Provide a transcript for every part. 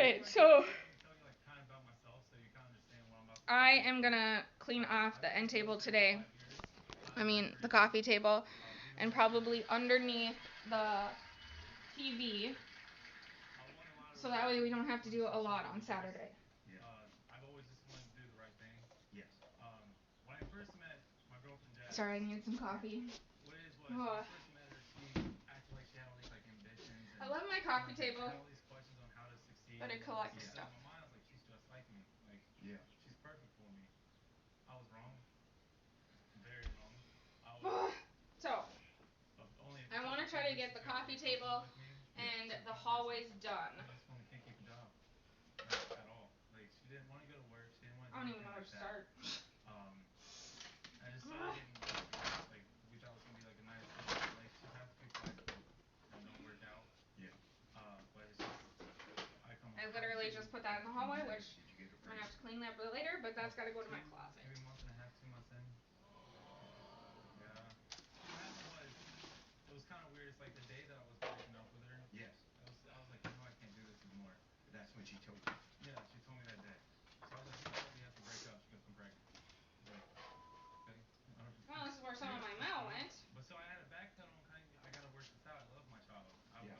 Alright, so I am gonna clean off the end table today. I mean, the coffee table. And probably underneath the TV. So that way we don't have to do a lot on Saturday. Yeah. Yes. Sorry, I need some coffee. Oh. I love my coffee table, but it collects Yeah. stuff. Yeah. So, I want to try to get the coffee table and the hallways done. I don't even know where to start. Yeah. I literally just put that in the hallway, which Did you get it I'm gonna ready? have to clean that later, but that's gotta go to my closet. Yes. That's when she told you. Well, this is where some of Yeah. my mail went. Yes. Yeah.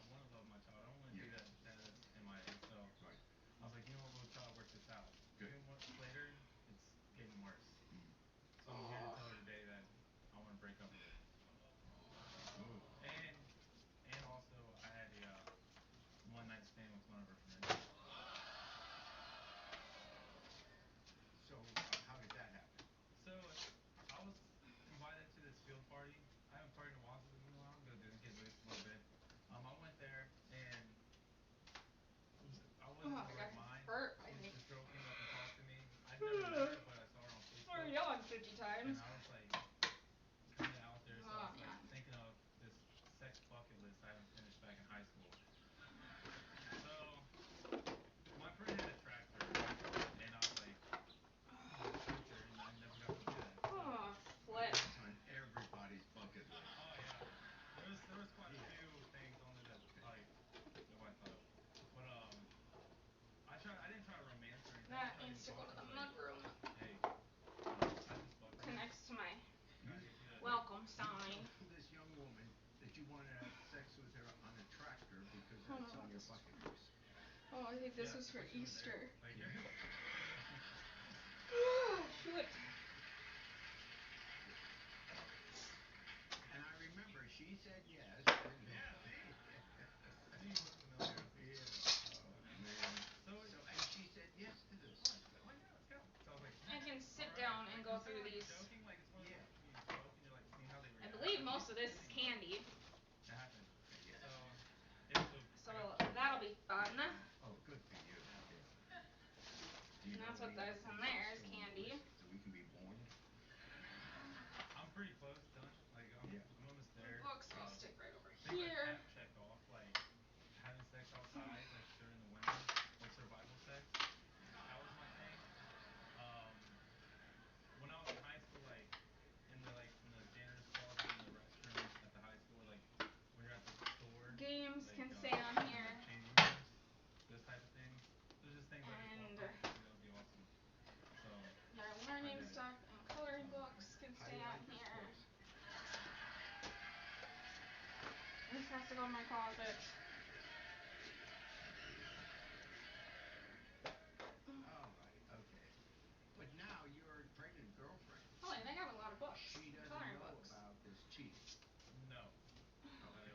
Right. Good. Mm. Oh. So, how did that happen? Oh, my God, it hurt, I think. We're yelling 50 times. Oh, man. Oh, Right. flip. That's on everybody's bucket list. Yeah. That needs to go to the mudroom. Connects to my You welcome you sign. told this young woman that you wanted to have sex with her on a tractor because I don't that's know on what your this is bucket for. list. Oh, I think this was for Easter. Yeah. Shoot. And I remember she said yes, and yeah. Oh man. So and she said yes to this. I can sit down and go through these. Yeah. I believe most of this is candy. Yes. So that'll be fun. Oh, good for you. Yeah. Do you And know that's what any other is in things that are there is still on the candy. list so we can be warned? Yeah. The books I'll stick right over here. Games can stay on here. And their I'm learning gonna stuff and coloring books can stay on highlight this here. place. This has to go in my closet. All right. Okay. But now your pregnant girlfriend, Oh, and I got a lot of books. she doesn't Coloring know books. about this cheating. Okay.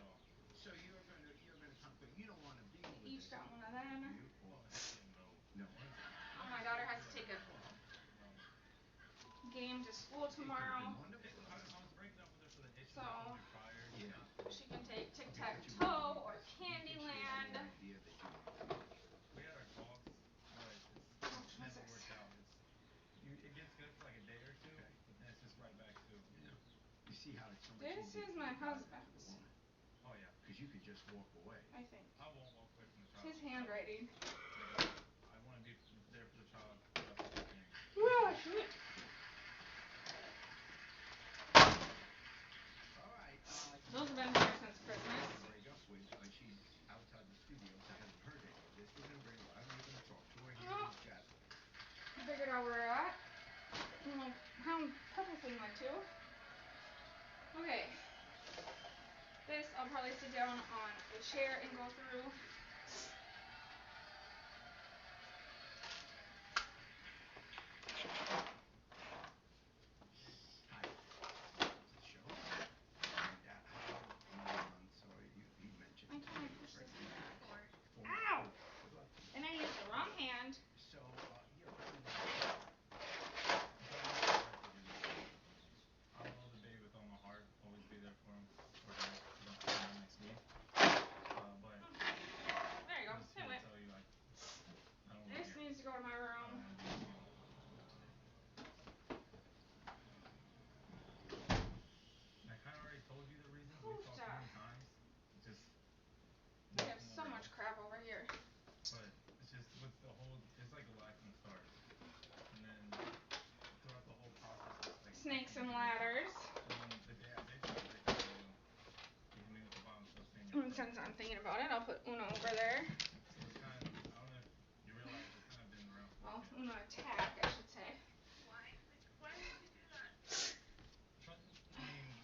So you're gonna come clean. You don't want to deal with Each this got one of anymore, do them. you? Or no? Oh, my daughter has to take a Well, game to school it could have tomorrow. been wonderful though. So Yeah. she can take Okay, but you really Tic-Tac-Toe need or this. Do you think she has any Candyland. idea that you want to finish? How much was this? Okay. Yeah. You see how it's so much This easier is for the my guy than for the husband's, woman. Because you could just walk away. I think. It's his handwriting. Ah, shoot. All right. Those have been You're here since Christmas. break up with. She's outside the studio, so hasn't heard any of this. We're gonna bring her. I'm gonna where we're at. My purple thing went to. Okay. This I'll probably sit down on a chair and go through. Hi. Welcome to the show. And how are you on? So you mentioned Why can't I today, push right? this? Four. Ow! Good luck to you. And I used the wrong hand. So you're planning on I'm trying to make it hard to do this thing. I love the baby with all my heart. Always be there for him or her. Depends on who makes me. But There you go. I'm just here Sit to with. tell you I don't want This your needs to go to my I don't room. want to be with you. And I kinda already told you the reasons. We talked Oofta. many times. Just We won't have come so over much now. crap over here. But it's just with the whole it's like a lag from the start. And then throughout the whole process it's like I Snakes can't and give you time. ladders. And then the day I did try to break up with you hit me with the bombshell saying you're And pregnant. since I'm thinking about it, I'll put Uno over there. So it's kinda I don't know if you realize it's kinda been around for a Well, bit. Uno attack, I should say. Why? Like, why would you do that? I mean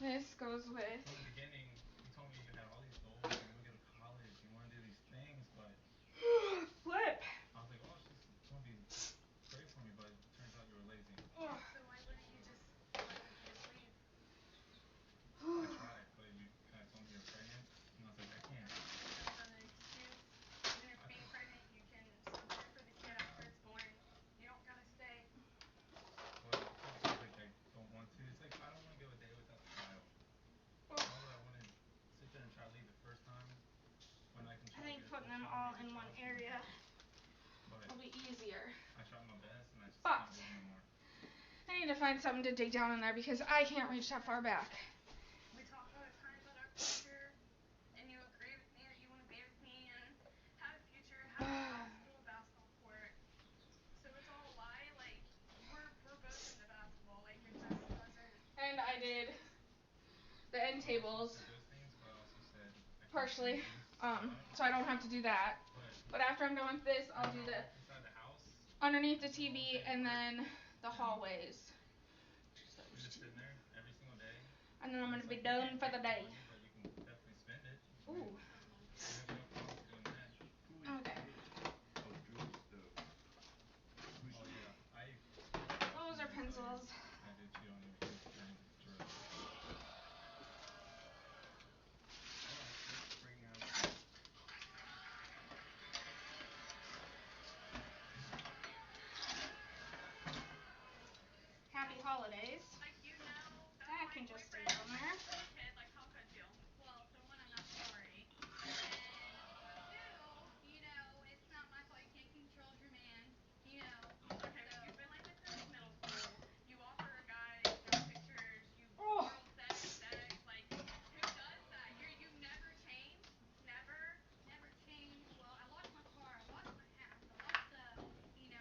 This goes with from the beginning you told me you had all these goals, you wanna go to college, you wanna do these things, but flip. I was like, oh, she's gonna be great for me, but turns out you were lazy. So why wouldn't you just leave? I tried, but you kinda told me you were pregnant, and I was like, I can't. That's not an excuse. Even if I being could pregnant, you can still care for the kid after it's born. You don't gotta stay. But it's not cause like I don't want to. It's like I don't wanna go a day without the child. Why would I wanna sit there and try to leave the first time when I can I try to think get a putting full them child, all maybe in one child's gonna be area here. But will be easier. I tried my best and I just But can't do it no more. I need to find something to dig down in there because I can't reach that far back. We talk all the time about our future, and you agree with me that you wanna be with me and have a future, have a hospital, a basketball court. So it's all a lie? Like, we're both into basketball. Like, it just doesn't And I make did sense. the end I also tables said those things, but I also said I can't stand partially, you, so I don't so I don't have to do that. but But after I'm done with this, and I'll then do I'll the walk inside the house underneath the do a long TV day of and work then the and hallways. you're just sitting there every single day. And then I'm And gonna it's be like you done can't for the make the day. money, but you can definitely spend it. Ooh. We have no problems doing that. Okay. Oh, Drew's the who's Oh Drew? yeah, I also Those are need to tell you pencils. I did cheat on you with his friend Drew. Alright, let's bring out the Happy holidays. Like, that's That my can just stay boyfriend. down I there. just had a kid. Like, how could you? Well, for one, I'm not sorry. And for two, it's not my fault you can't control your man, Okay, but so. you've been like this since middle school. You offer a guy dress pictures. You Oh. oral sex. Like, who does that? You've never changed? Never? Never changed. Well, I lost my car, I lost my house, I lost,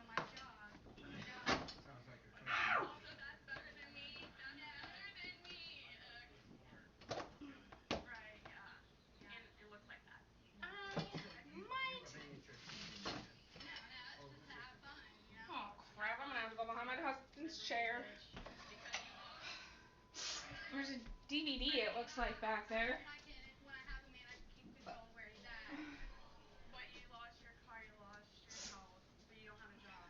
my job, so. sounds like a I country never music lost Also, my song. that's better than me. That's better than me. I never quit sport the other day. Right, yeah. Yeah. And it looks like that. I So you might. have any interest in being married? No, Oh, it's just who's to this have for? fun. Oh Have crap! I'm gonna fun. have to go behind my Yeah. husband's chair. Because you lost? There's a DVD. It looks like back I there. guess when I have a man, I can keep control of where he's at. What, you lost your car, you lost your house, but you don't have a job.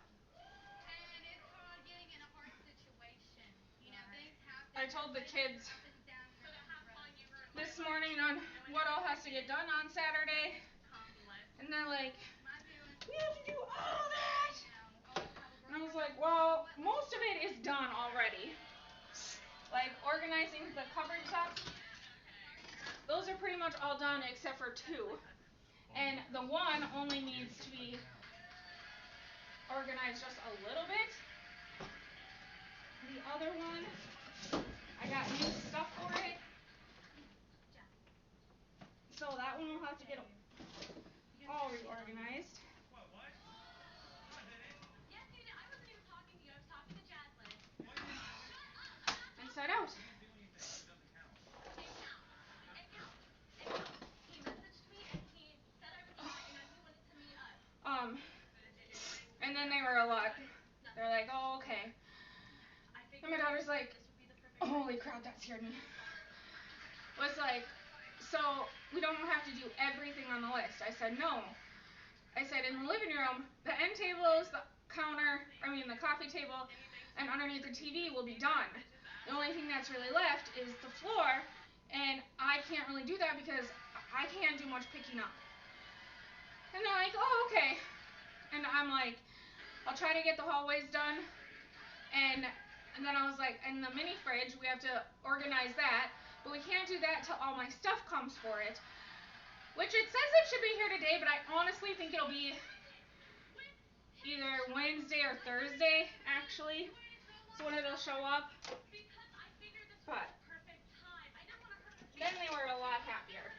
And it's hard getting in a hard situation. Right. Things happen. I told the Everybody has kids their up and down So to have fun, roads. you ruined my this life. morning on Knowing what you're all has to get pregnant. done on Saturday, Harmless. and they're like, My doing. "We have to do all that." Always have a And I was girlfriend like, that's "Well, somewhat like most of it is done already. Like organizing the cupboard stuff. Okay. Those are pretty much all done except for two. Oh, And your the cousin? one only Yeah, needs your to be cousin Al. organized just a little bit. The other one, I got new stuff for it. So that one will have to get all reorganized. What? No, I didn't. Yes, you did. I wasn't even talking to you. I was talking to Jaslyn. No, you didn't do it. Shut up. I'm not Inside talking. out. You didn't do anything, so it doesn't count. It counts. It counts. It counts. He messaged me and he said I was fine and he wanted to meet up. Um, So did you do anything? and then they were a lot holy crap, that scared me. Was like, so we don't have to do everything on the list. I said, no. I said, in the living room, the end tables, the the coffee table, and underneath the TV will be done. The only thing that's really left is the floor, and I can't really do that because I can't do much picking up. And they're like, oh, okay. And I'm like, I'll try to get the hallways done. And then I was like, and the mini fridge, we have to organize that. But we can't do that till all my stuff comes for it. Which it says it should be here today, but I honestly think it'll be either Wednesday or Thursday, actually. So when it'll show up. But then they were a lot happier,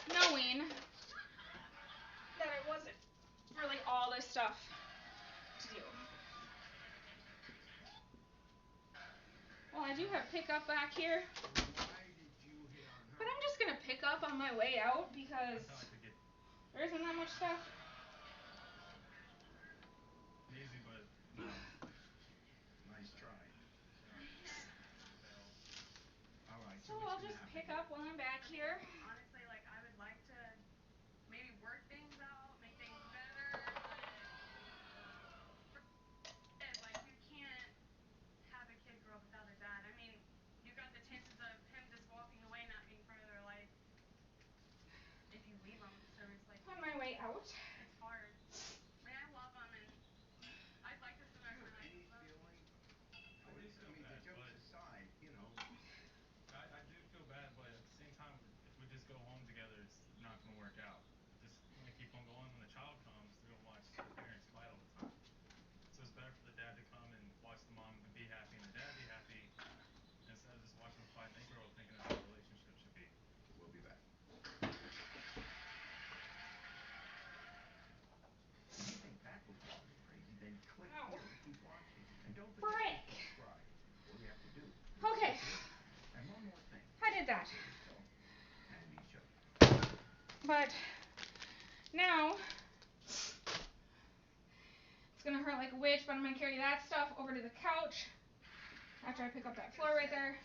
knowing that it wasn't really all this stuff to do. Well, I do have pickup back here. Why did you hit on her? But I'm just going to pick up on my way out because That's how I could get there isn't that much stuff. easy, but no. Nice try. Fail. All right, So what's I'll gonna just happen pick here? up while I'm back here. Honestly, like, I would like to maybe work things out, make things better, but like, you can't have a kid grow up without their dad. I mean, you got the chances of him just walking away, not being part of their life if you leave them. So it's like, On my way out. it's hard. I mean, I love them, and I'd like to spend Do more you time have with any them. feeling I for do this? I feel mean, the bad, jokes but aside, I do feel bad, but at the same time, if we just go home together, it's not going to work out. Just going to keep on going. When the child comes, they're going to watch the parents fight all the time. So it's better for the dad to come and watch the mom be happy and the dad be happy instead of just watching them fight and they grow up thinking that's how a relationship should be. we'll be back. If you think that was wild and crazy, then click Ow. here to keep watching. And don't forget Frick. to subscribe. All you have to do is Okay. click here. And one more thing. I did that. So, handy show. But now it's going to hurt like a witch, but I'm going to carry that stuff over to the couch after I pick up that floor right there.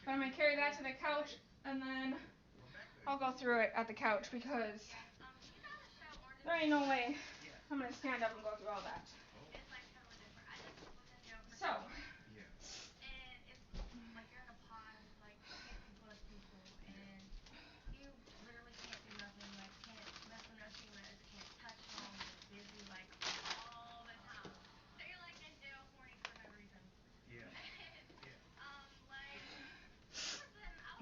But I'm going to carry that to the couch, and then I'll go through it at the couch because You know the show Orange is there ain't no way Yes. I'm going to stand up and go through all that. Oh. It's like totally different. I just was in jail for So. 2 months. Yeah. And it's like you're in a pod with like 50 plus people, and you literally can't do nothing. Like, can't mess with no females, can't touch them. You're busy like all the time. So you're like in jail horny for no reason. Yeah. And Yeah. like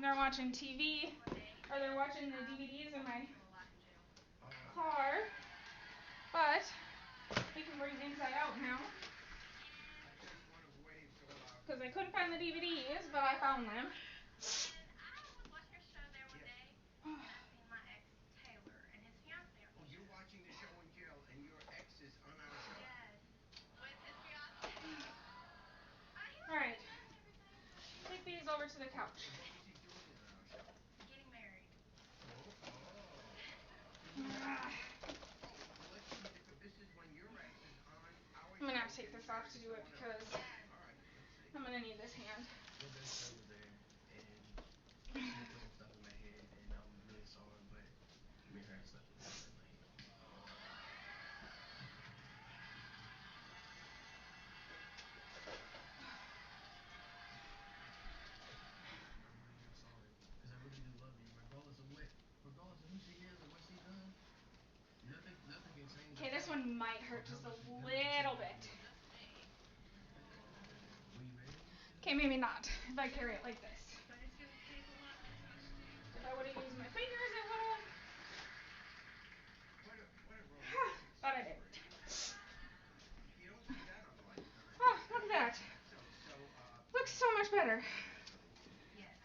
They're watching TV, one day. or they're watching the DVDs in my A lot in jail. car. But we can bring Inside Out now. I just want to wave to allow. Because I couldn't find the DVDs, but I found them. And I was watching a show there one Yes. day, and I seen my ex Taylor and his fiance on Oh, the you're show. watching the show in jail, and your ex is on our show. Yes, with his fiance. He was Alright. pretty good and everything, but Take these over to the couch. What was he doing on our show? getting married. Oh. Ah. Oh, well, let's see. This is when your ex is on our I'm going to show have to take getting this off married to to do it someone else. because Yes. All right, let's see. I'm going to need this hand. Your best friend was there, and she was putting stuff in my head, and I was really sorry, but me and her slept together that night. And I really am sorry, because I really do love you, regardless of who she is or what she does. Nothing can change. Okay, this one might hurt just a little bit. Just me. Will you marry me? Okay, maybe not if I carry it like this. But it's gonna take a lot to switch to. If I would have used my fingers, it would have. What a romantic But I story. didn't. You don't see that on Lifetime. Oh, look at that. Looks so much better. Yes.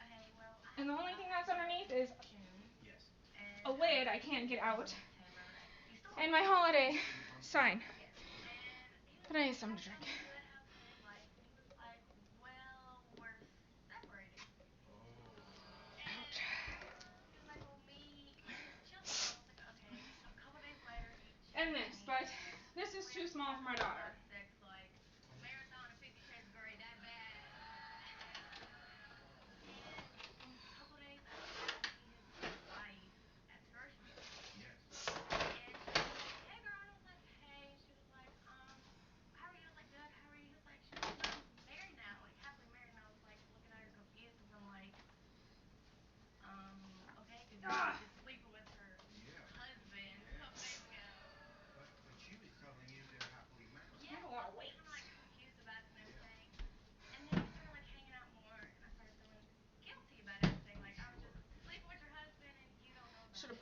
Okay, well, I And the only thing that's underneath is June. Yes. And a lid I can't get out. Taylor, he's still And my holiday sign. yes. And he was But I need something to drink. good, how's married life? And he was like, well, we're separating. Oh. Ouch. He was like, well, me and his children. I was like, okay. So a couple days later, he And texted this, me. but this is too small for my daughter. Like Marathon of 50 Shades of Grey, that bad.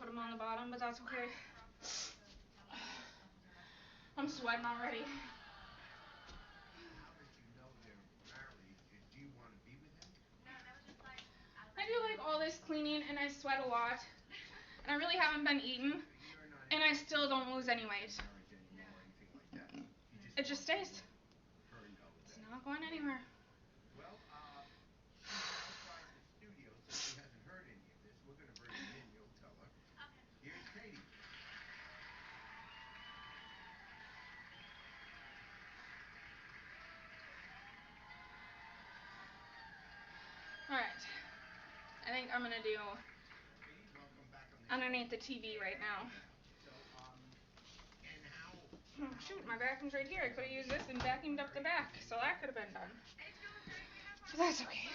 put them on the bottom, but that's okay. Cross out the television up until like I'm sweating already. How did you know they're married? Do you want to be with him? no, that was just like I I let do him like know all that this he wasn't cleaning gonna and I sweat a lot. And I really haven't been eating. So you're not And I interested still don't lose in any weight. marriage anymore or anything like that. You just It just want to stays. let her know It's that. not going anywhere. Well, she's outside the studio, so she hasn't heard any of this. We're gonna bring her in. You'll tell her. Okay. Here's Katie. Alright. I think I'm gonna do Katie, welcome back on the underneath the show. TV right now. So, and how? Oh shoot, my vacuum's right here. I could have used this and vacuumed up the back, so that could have been done. It's going great. We have But that's okay.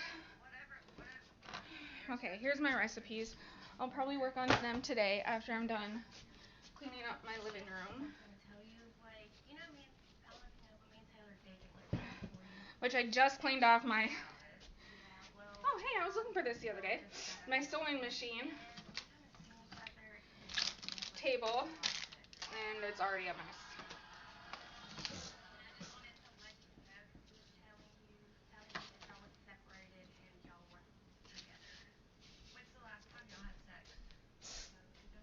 Okay, here's my recipes. I'll probably work on them today after I'm done cleaning up my living room. I was gonna tell you, like, you know me and I don't know if you know, but me and Taylor are dating like 40. Which I just cleaned off my Yeah, well. Oh hey, I was looking for this the other day. My sewing machine And we haven't seen each other in months, and it was table, a lot of shit. and it's already a mess. And I just wanted to let you know because he was telling me that y'all were separated and y'all weren't together. When's the last time y'all had sex? 2 hours ago.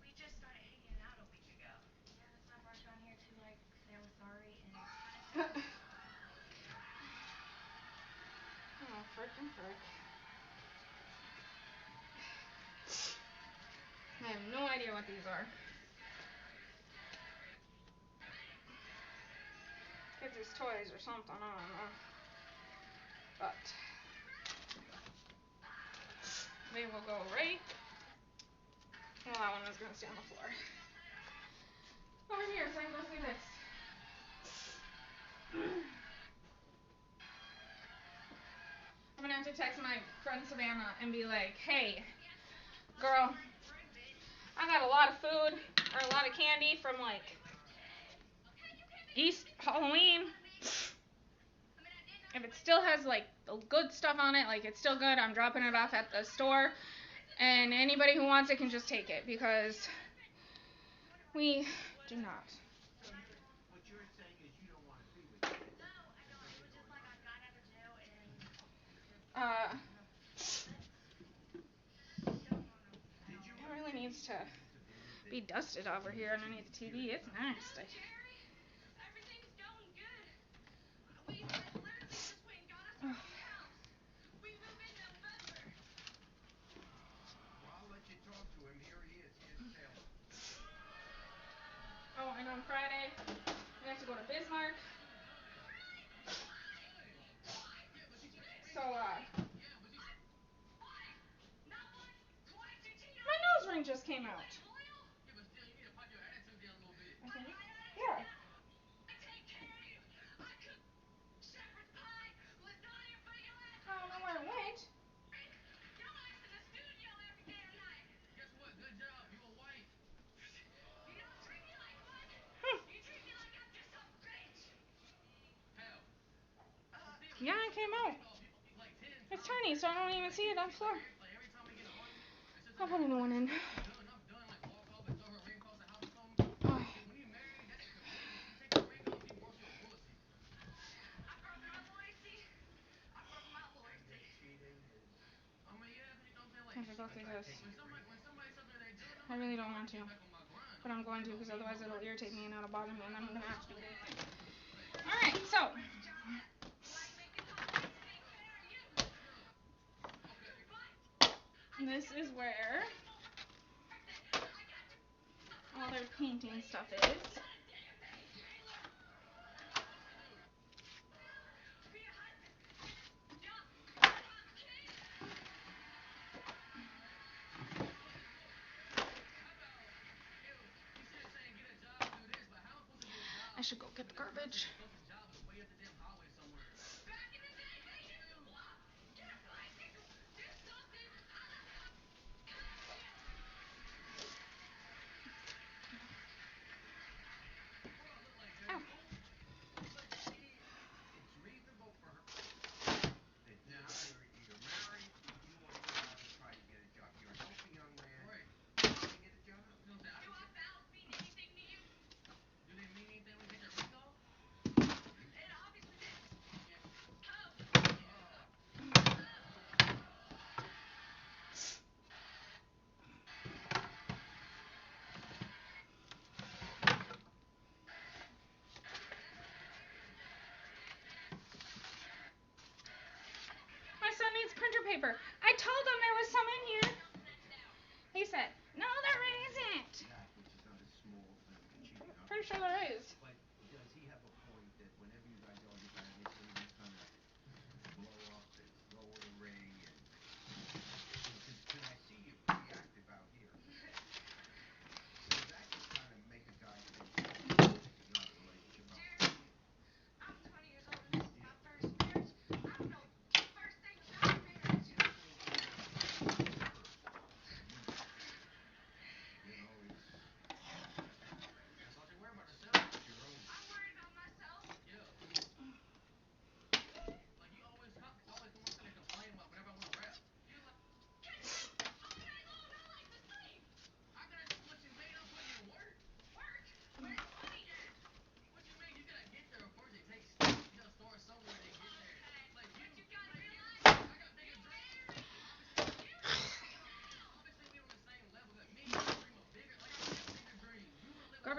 We just started hanging out a week ago. Yeah, that's why I brought you on here to like say I was sorry and Oh, frickin' frick. I have no idea what these are. Kids' toys or something, I don't know. But they will go right. Well, that one was gonna stay on the floor. Over here so I can go see this. I'm gonna have to text my friend Savannah and be like, hey, girl, I got a lot of food or a lot of candy from like East Halloween. If it still has like the good stuff on it, like it's still good, I'm dropping it off at the store. And anybody who wants it can just take it because we do not. So what you're saying is you don't want to be with him. no, I don't. It was just like I got out of jail and just Uh, wanna have sex. Don't want him at Did you it all. really needs to believe that be dusted over here underneath the TV. It's nasty. Jerry, everything's going good. We literally just went and got us our own house. We move in November. Well, I'll let you talk to him. Here he is. Here's Taylor. Oh, and on Friday, we have to go to Bismarck. So, my nose ring just came out. Yeah, but still, you need to pipe your attitude down a little bit. Okay. Yeah. I take care of you. I cook shepherd's pie, lasagna for your ass. I don't know where it went. Your ass in the studio every damn night. Guess what? Good job. You a wife. You don't treat me like one. Hmm. You treat me like I'm just a bitch. Hell. Yeah, it came out. Like 10 It's times. tiny, so I don't even see it on the floor. Like every time we get in an argument, it's just I'll put a new one in. I'm done. Like walk off and throw her ring across the house or something. Oh. When you married, that shit completely. You take the ring off, you broke your loyalty. I've broken my loyalty. I've broken my And loyalty. that cheating is. I mean, yeah, you know what I'm saying? I have to go through this. When somebody says that they do it, I really don't want to. back on my grind. But I'm going to because otherwise it'll irritate me and it'll bother me and then I'm going to have to do it. Alright, so. Like making holidays take care of you. This is where all their painting stuff is. I should go get the garbage. Back in the day, they used to walk, get a bicycle, do something. I left the house. Ow. It's reasonable for her that now you're married. You want to go out and try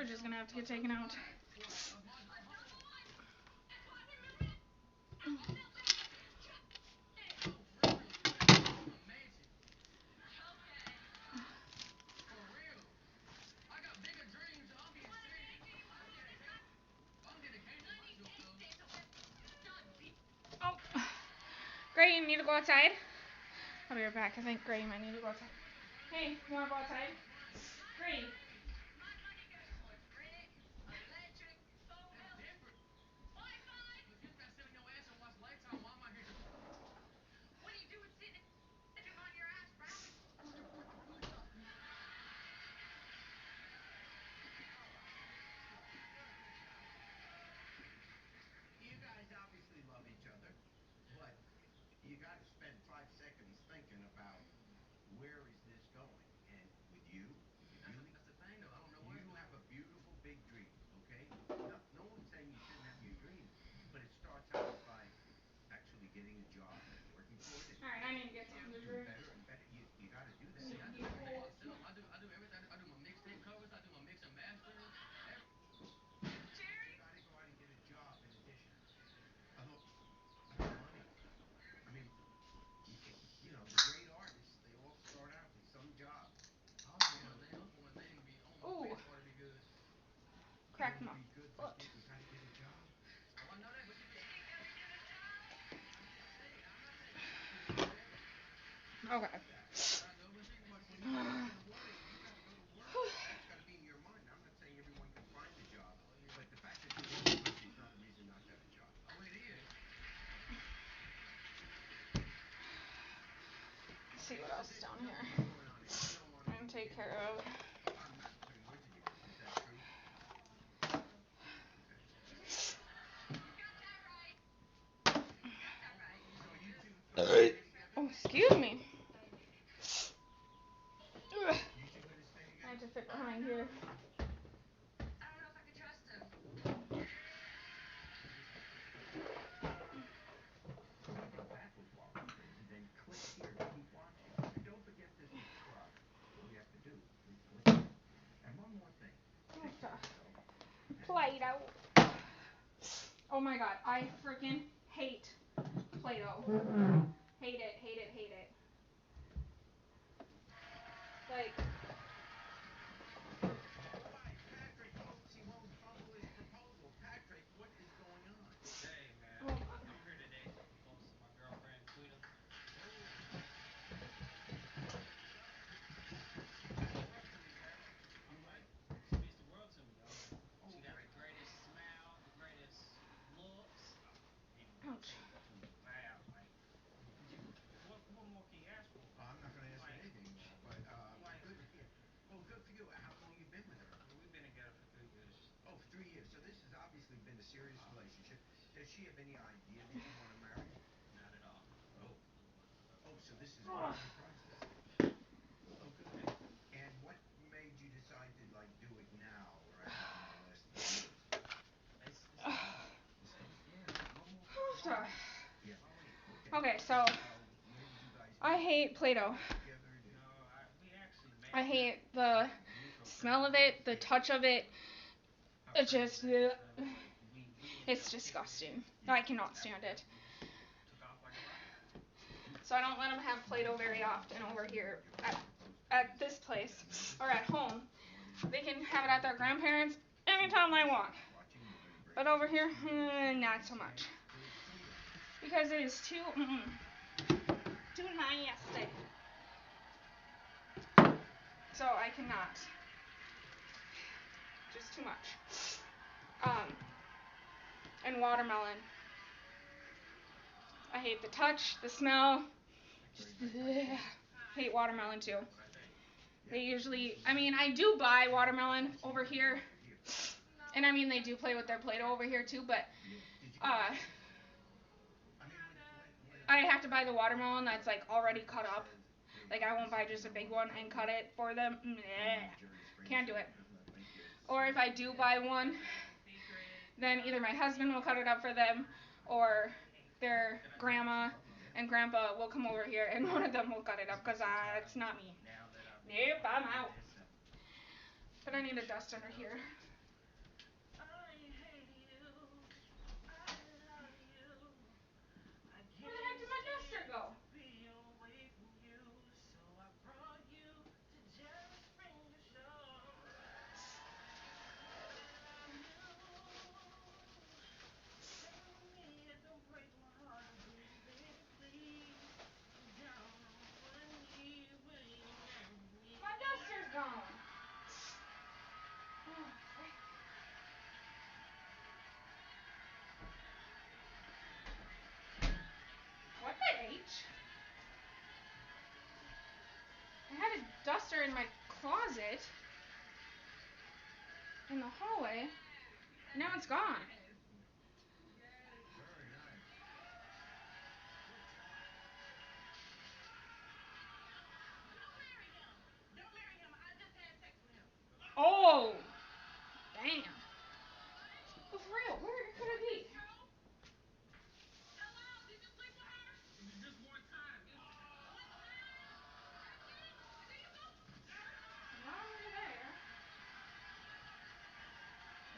fridge is gonna have to get taken out. Oh, Gray, you need to go outside? I'll be right back. I think Gray might need to go outside. Hey, you wanna go outside? Gray. You guys obviously love each other, but you got to spend 5 seconds thinking about where is this going. And with you, Julie, That's the thing, though. I don't know where. you have a beautiful big dream, okay? No one's saying you shouldn't have your dreams, but it starts out by actually getting a job and working for it and Alright, I need to get something to doing drink. better and better. You got to do that. See, I do everything myself. I do everything. I do my mixtape covers. I do my mix and mastering. You got to go out and get a job in addition. Although, I mean, money. I mean, you know, the great artists, they all start out with some job. Also, you know, lay off one thing. I want my Ooh. credit card to be good. Cracked It'll my be good, but foot. you got to get a job. Oh, I know that, but you can. See, I'm not saying you got to do that. Okay. But I know, but see, But when you wake up in the morning, you got to go to work. That's got to be in your mind. I'm not saying everyone can find a job, but the fact that you're in the country is not the reason not to have a job. Oh, it is. Let's see what else is down Tell me here. what's going on here. You don't want to And take care of. I'm not putting words in your mouth. Is that true? Okay. So you two gonna stay together? Oh, excuse me. Ugh. You two gonna stay I together? have to fit behind here. I don't know if I could trust him. Go backwards while I'm crazy, then click here to keep watching. And don't forget to subscribe. All you have to do is click here. And one more thing. Take care of yourself. Play-Doh. Oh my god, I freaking hate Play-Doh. Hate it, hate it, hate it. Like, Why, Patrick hopes he won't fumble his proposal. Patrick, what is going on? Hey man, oh, I'm here today to propose to my girlfriend, Quita. She means the world to me, Patrick. You what? She means the world to me, yo. Oh, She got great. the greatest smile, the greatest looks. And ouch. hey, wow, like, what more can you ask for? I'm not gonna ask Like, anything more, but like, good. Yeah. Well, good for you. How long you been with her? we've been together for 3 years. Oh, for 3 years. So this has obviously been a serious relationship. Does she have any idea that you want to marry her? Not at all. Oh. No clue whatsoever. Oh, so this is Oh. quite a process. Oh, good. And what made you decide to like do it now rather than the last 3 years? It's age. It's age. Yeah. Normal. Yeah. Okay, so Where did you guys I meet? hate Play-Doh. Together? No, we actually met. I hate the Mutual smell of friend. it, the touch of it. Our It friends just, met each ugh. other, like, we ended It's up kicking disgusting. it. I cannot After stand that, it. we just took off like a rocket. So I don't let them have Play-Doh very often over here at this place or at home. They can have it at their grandparents anytime they want. But over here, not so much. Because it is too nasty. So I cannot. Just too much. And watermelon. I hate the touch, the smell. Just hate watermelon too. They usually, I mean, I do buy watermelon over here. And I mean, they do play with their Play-Doh over here too, but I have to buy the watermelon that's like already cut up. Like I won't buy just a big one and cut it for them. Can't do it. Or if I do buy one, then either my husband will cut it up for them or their grandma and grandpa will come over here and one of them will cut it up because it's not me. Nope, I'm out. But I need a dust under here. in my closet in the hallway. And now it's gone. Very nice. Good job. Don't marry him. Don't marry him. I just had sex with him. Oh, damn. But for real, where could it be? Hello? Did you sleep with her? It was just one time. One time? That's it? And then you go? Not over there.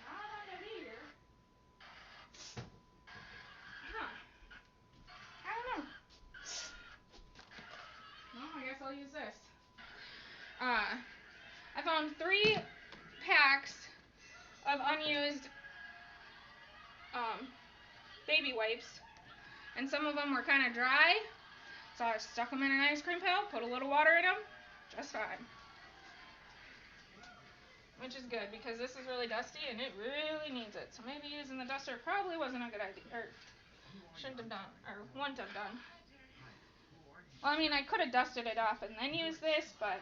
Not under here. Huh. I don't know. Well, I guess I'll use this. I found 3 packs of unused baby wipes, and some of them were kind of dry, so I stuck them in an ice cream pail, put a little water in them, just fine. Which is good because this is really dusty and it really needs it. So maybe using the duster probably wasn't a good idea, or shouldn't have done, or wouldn't have done. Hi. Who are you? Well, I mean, I could have dusted it off and then used this, but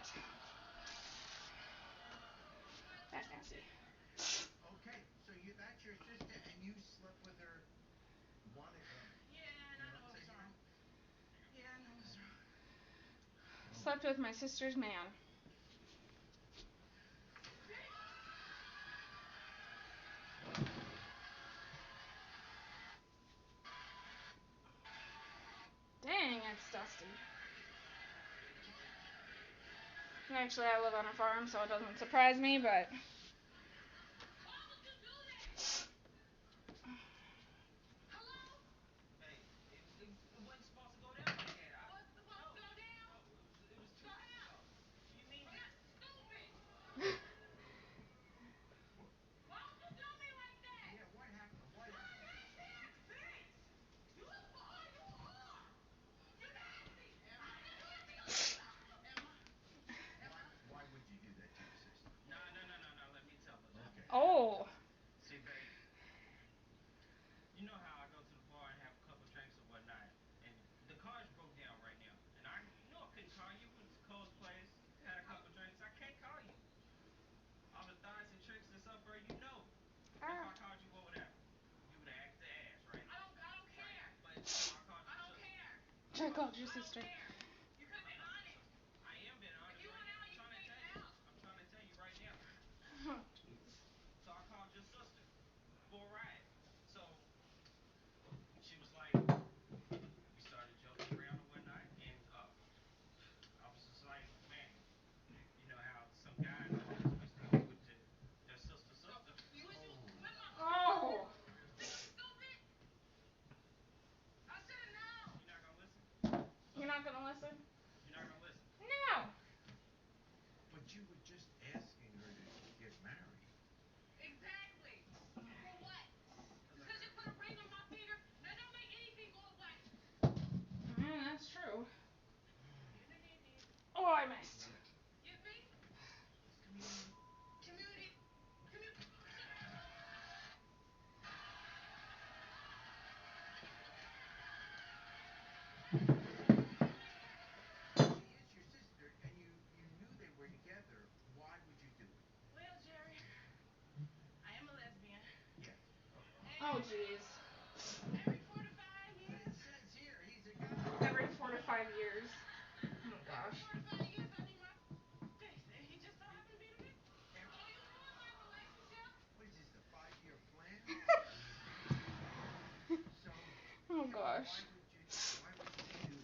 that's nasty. Okay, so that's your sister, and you slept with her. Yeah, and I know it was wrong. Yeah, I know it was wrong. Slept with my sister's man. Dang, it's dusty. Actually, I live on a farm, so it doesn't surprise me, but Why would you do that? Hello? Hey, it wasn't supposed to go down like that. What's supposed to go down? No, it was too. Shut up. You mean? That's stupid. What? Why would you do me like that? Yeah, what happened? What You happened? nasty bitch. You a whore. You a whore. You nasty. Emma. I can do it to your sister. Emma? Why would you do that to your sister? No. Let me tell her. Okay. oh, See, babe. You know how I go to the bar and have a couple drinks or whatnot, and the car's broke down right now, and I couldn't call you. Went to Cole's place, had a couple drinks. I can't call you. All the thoughts and tricks and stuff, bro. You know. If I called you, what would happen? You would act the ass, right? I don't care. Right. But so I called I your don't sister. care. I called your I don't sister. care. You could have I'm been not your honest. sister. I am being If honest you right want now. out, I'm you trying can to take tell it you. out. I'm trying to tell you right now. Oh, jeez. So I called your sister for a ride. So she was like, we started joking around or whatnot, and I was just like, man, you know how some guys, their husbands do with their sister. You wish you Oh. where's my Oh, You think I'm stupid? I should have known. You're not gonna listen. you're not gonna listen? You're not gonna listen. No. But you were just asking her to get married. Exactly. For what? Because you put a ring on my finger, that don't make anything go away. Yeah, that's true. Getting it in then. Oh, I missed. You see? It's community. Community. Community. She is your sister, and you knew they were together. Why would you do it? Well, Jerry, I am a lesbian. Yes. Oh, And jeez. every 4 to 5 But it years, says here he's a guy. Every 4 to 5 years. Oh, every gosh. 4 to 5 years, I need my fix. And he just so happened to be the man. And So you ruined my relationship. what is this, a 5-year plan? So, Oh, Emma, gosh. why would you do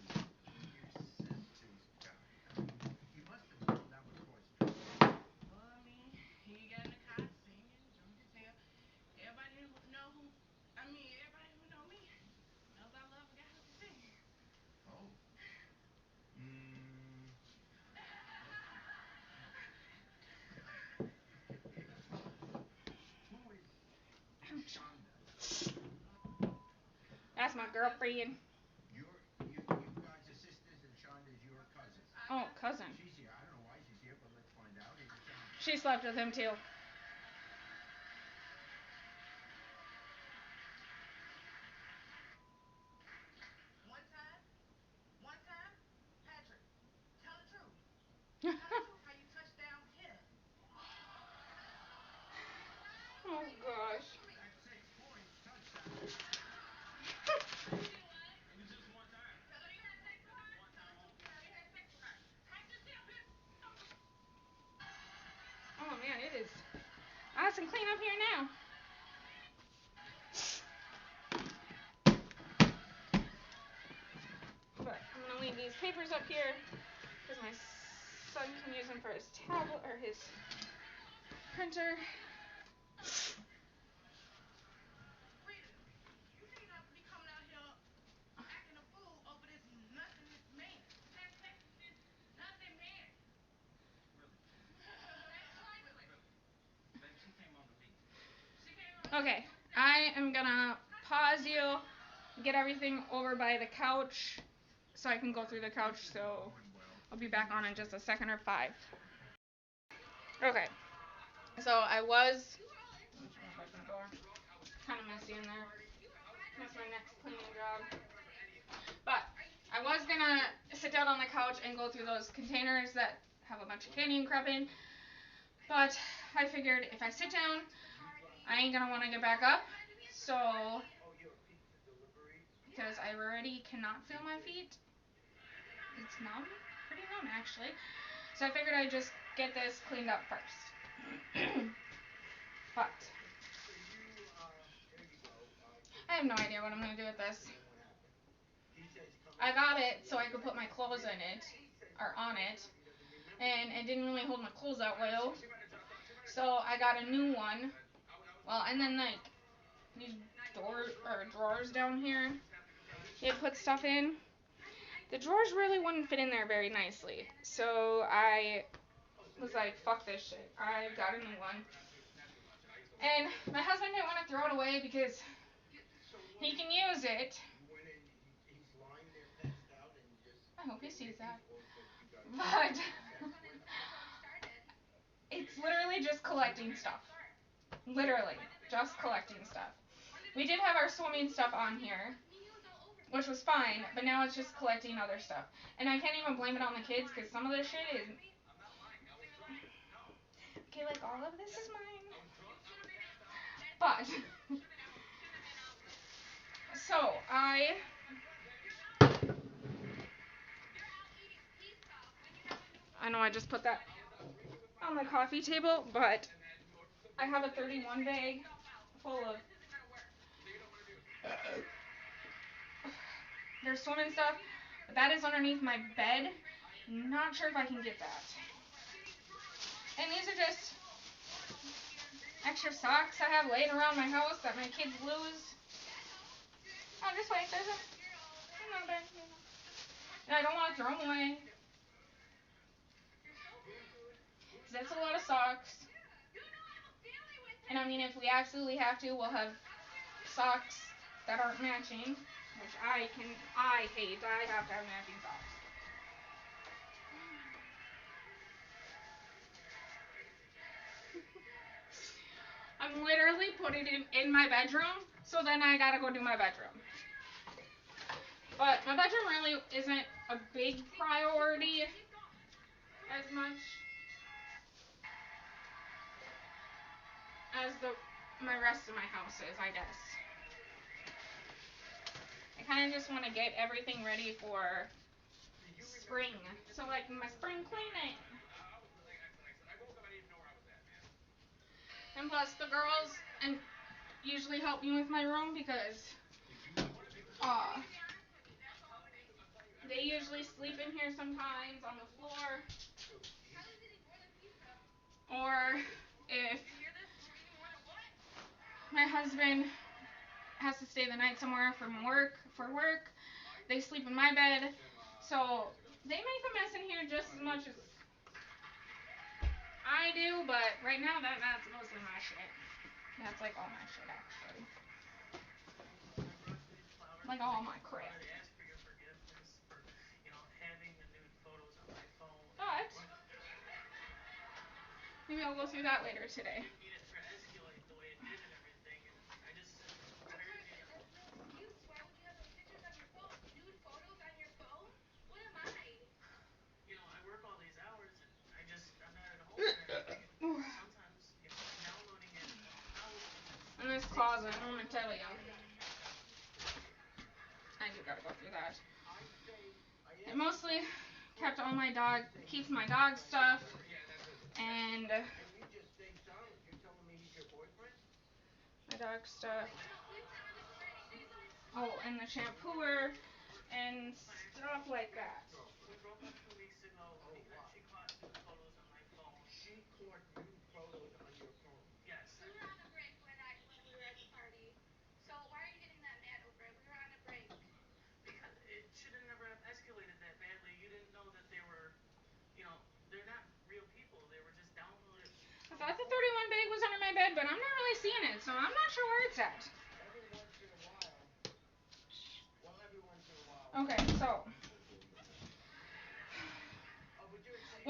your sister's guy? I mean, you must have known that would cause trouble. Well, I mean, he got in the car singing, drunk as hell. Everybody who know who, I mean, everybody who know me knows I love a guy who can sing. Oh. Mm. Who is Ouch. Shonda? That's my girlfriend. You guys are sisters, and Shonda's your cousin. Oh, cousin. She's here. I don't know why she's here, but let's find out. Here's Shonda. She slept with him, too. One time, Patrick, tell the truth. Tell the truth how you touched up here now. But I'm gonna leave these papers up here because my son can use them for his tablet or his printer. Rita, you ain't got to be coming out here acting a fool over this nothing man. That Texas is nothing man. Really? Babe, she came on to me. She came on. Okay, I am gonna pause you, get everything over by the couch so I can go through the couch, so I'll be back on in just a second or 5. Okay, so I was kind of messy in there. That's my next cleaning job. But I was gonna sit down on the couch and go through those containers that have a bunch of candy and crap in. But I figured if I sit down, I ain't gonna want to get back up. So, because I already cannot feel my feet. It's numb, pretty numb actually. So I figured I'd just get this cleaned up first. But I have no idea what I'm gonna do with this. I got it so I could put my clothes in it, or on it, and it didn't really hold my clothes out well. So I got a new one. Well, and then like these drawers down here, you put stuff in. The drawers really wouldn't fit in there very nicely. So I was like, fuck this shit. I got a new one. And my husband didn't want to throw it away because he can use it. I hope he sees that. But it's literally just collecting stuff. Literally, just collecting stuff. We did have our swimming stuff on here, which was fine, but now it's just collecting other stuff. And I can't even blame it on the kids because some of this shit is... Okay, like all of this is mine. But... So, I know I just put that on the coffee table, but I have a 31 bag full of there's swimming stuff, but that is underneath my bed. Not sure if I can get that. And these are just extra socks I have laying around my house that my kids lose. Oh, just wait, there's another. And I don't want to throw them away. That's a lot of socks. And I mean, if we absolutely have to, we'll have socks that aren't matching, which I hate. I have to have matching socks. I'm literally putting it in my bedroom, so then I gotta go do my bedroom. But my bedroom really isn't a big priority as much as my rest of my house is, I guess. I kind of just want to get everything ready for spring. So like my spring cleaning. And plus the girls and usually help me with my room because they usually sleep in here sometimes on the floor. Or if my husband has to stay the night somewhere for work, they sleep in my bed. So they make a mess in here just as much as I do, but right now that's mostly my shit. That's like all my shit actually. Like all my crap. But maybe I'll go through that later today. In this closet, I'm gonna tell you. I do gotta go through that. I mostly kept all my keeps my dog stuff, and my dog stuff. Oh, and the shampooer and stuff like that. We broke up 2 weeks ago because she caught nude photos on my phone. She caught nude photos on your phone. Yes. We were on a break when we were at the party. So why are you getting that mad over it? We were on a break. Because it should have never have escalated that badly. You didn't know that they were, they're not real people. They were just downloaded. I thought the 31 bag was under my bed, but I'm not really seeing it, so I'm not sure where it's at. Every once in a while. Well, every once in a while. Okay, so.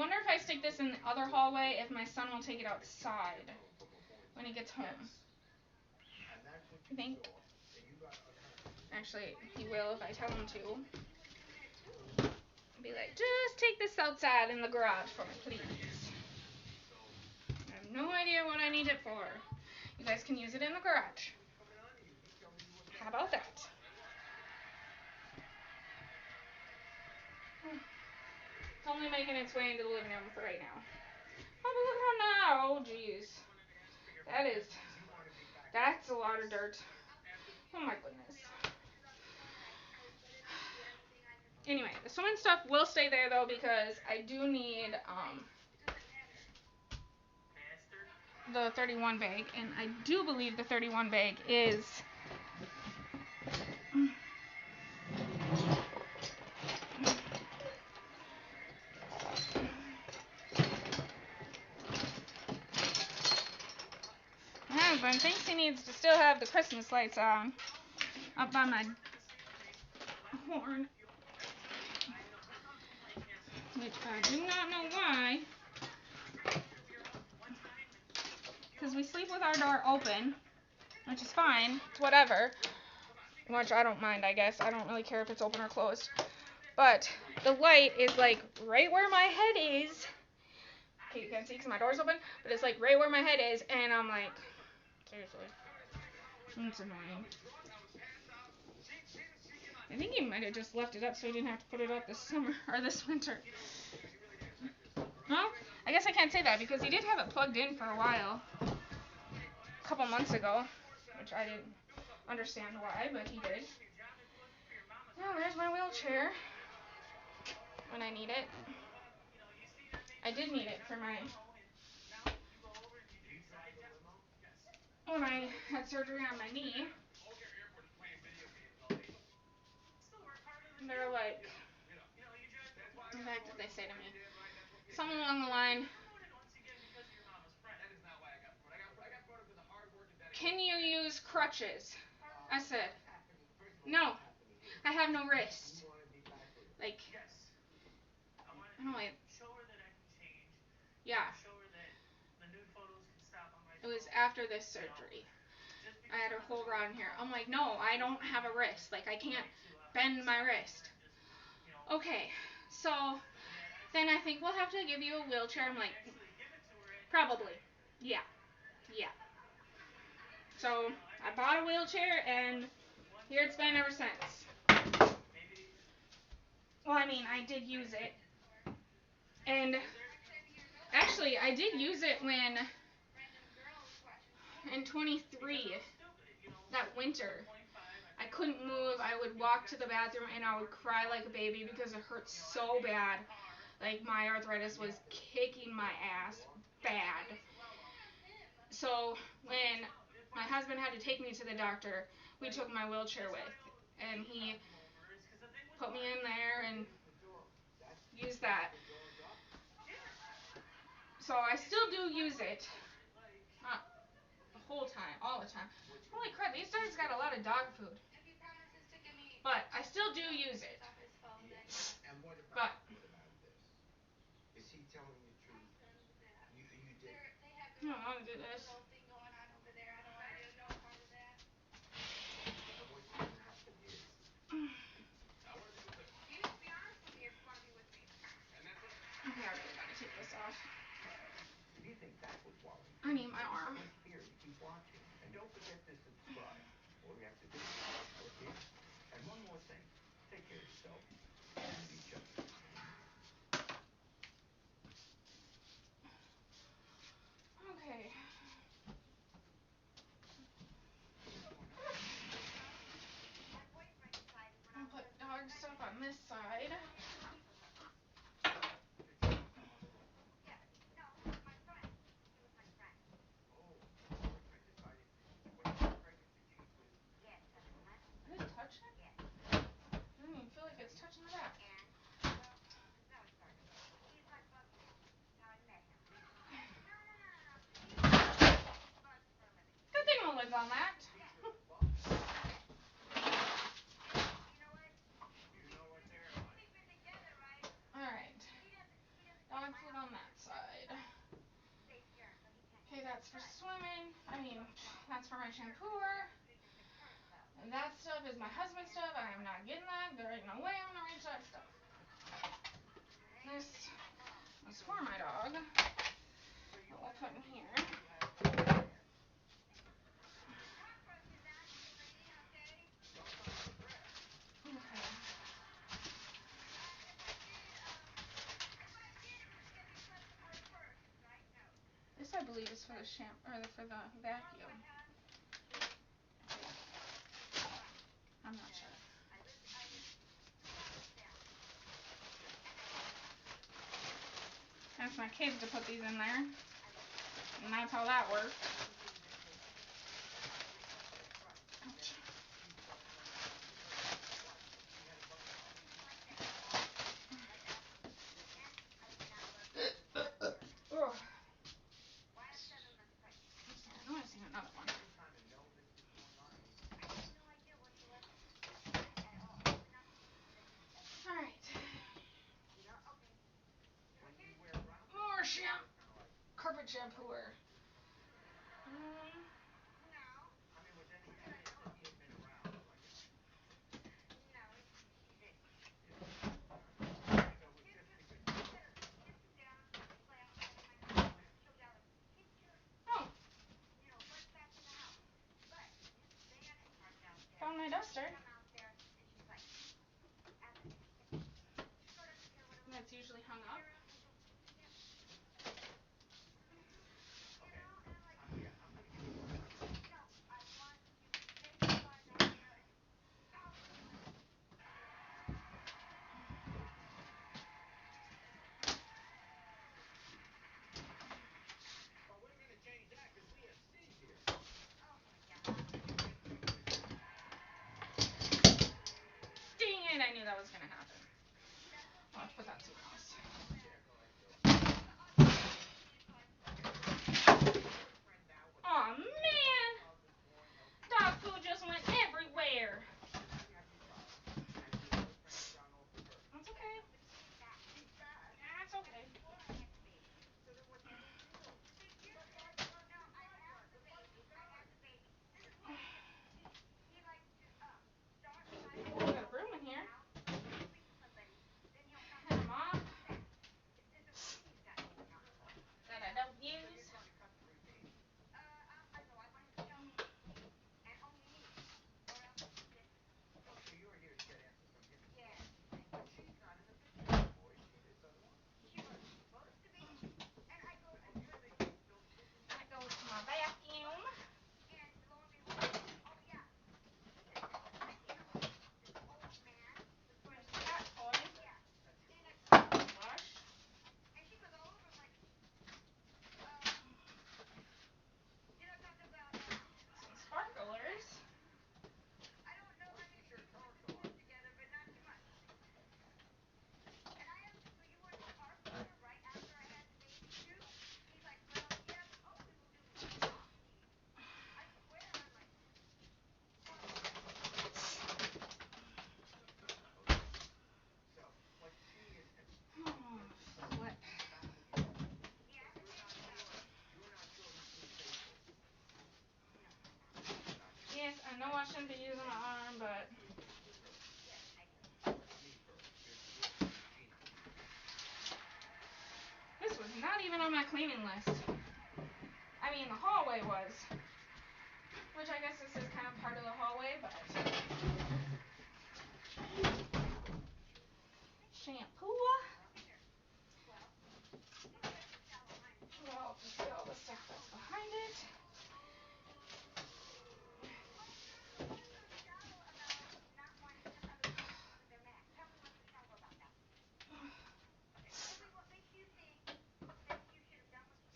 Wonder if I stick this in the other hallway, if my son will take it outside when he gets home. I think. Actually, he will if I tell him to. Be like, just take this outside in the garage for me, please. I have no idea what I need it for. You guys can use it in the garage. How about that? It's only making its way into the living room for right now. Oh, but look how now. Oh, jeez. That's a lot of dirt. Oh, my goodness. Anyway, the swimming stuff will stay there, though, because I do need, the 31 bag, and I do believe the 31 bag is my husband thinks he needs to still have the Christmas lights on up by my horn, which I do not know why, because we sleep with our door open, which is fine, it's whatever, which I don't mind, I guess. I don't really care if it's open or closed, but the light is like right where my head is. Okay, you can't see because my door's open, but it's like right where my head is, and I'm like, seriously, it's annoying. I think he might have just left it up so he didn't have to put it up this summer, or this winter. Well, I guess I can't say that because he did have it plugged in for a while, a couple months ago, which I didn't understand why, but he did. Oh, there's my wheelchair when I need it. I did need it for when I had surgery on my knee. They're like, in fact, they say to me, something along the line, can you use crutches? I said, no, I have no wrist. Like, I don't know, Show her that I can change. yeah. Show her that the nude photos can stop on my phone. It was after this surgery. I had a hole around here. I'm like, no, I don't have a wrist. Like, I can't bend my wrist. Okay, so then I think we'll have to give you a wheelchair. I'm like, probably. Yeah. So I bought a wheelchair, and here it's been ever since. Well, I mean, I did use it. And actually, I did use it when, in 23, that winter, I couldn't move. I would walk to the bathroom and I would cry like a baby because it hurt so bad. Like, my arthritis was kicking my ass bad. So when my husband had to take me to the doctor, we took my wheelchair with, and he put me in there and used that. So I still do use it. Not the whole time, all the time. Holy crap, these dogs got a lot of dog food. But I still do use it. And what about But this? Is he telling the truth? You did. I don't want to do this. And what's going to happen is. You need to be honest with me if you want to be with me. Okay, I really gotta take this off. If you think that was Wally, I need my arm. click here to keep watching. And don't forget to subscribe. All you have to do is click here. And one more thing. Take care of yourself and each other. Okay. That's for swimming. I mean, that's for my shampooer. And that stuff is my husband's stuff. I am not getting that. There ain't no way I'm gonna reach that stuff. This is for my dog. That we'll put in here. Okay. This I believe is for the for the vacuum. I'm not sure. Asked my kids to put these in there, and that's how that worked. Ouch. Ugh. I know I've seen another one. Alright. More carpet shampooer. Oh. Found my duster. That's usually hung up. Dang it, I knew that was gonna happen. I'll have to put that somewhere else. Aw, man! Dog food just went everywhere. That's okay. That's okay. We got a broom in here. And a mop that I don't use. That goes to my vacuum. There's a cat toy. Brush. Some sparklers. Oh, flip. Yes, I know I shouldn't be using my arm, but this was not even on my cleaning list. I mean, the hallway was. Which I guess this is kind of part of the hallway, but shampoo. Well, to see all the stuff that's behind it.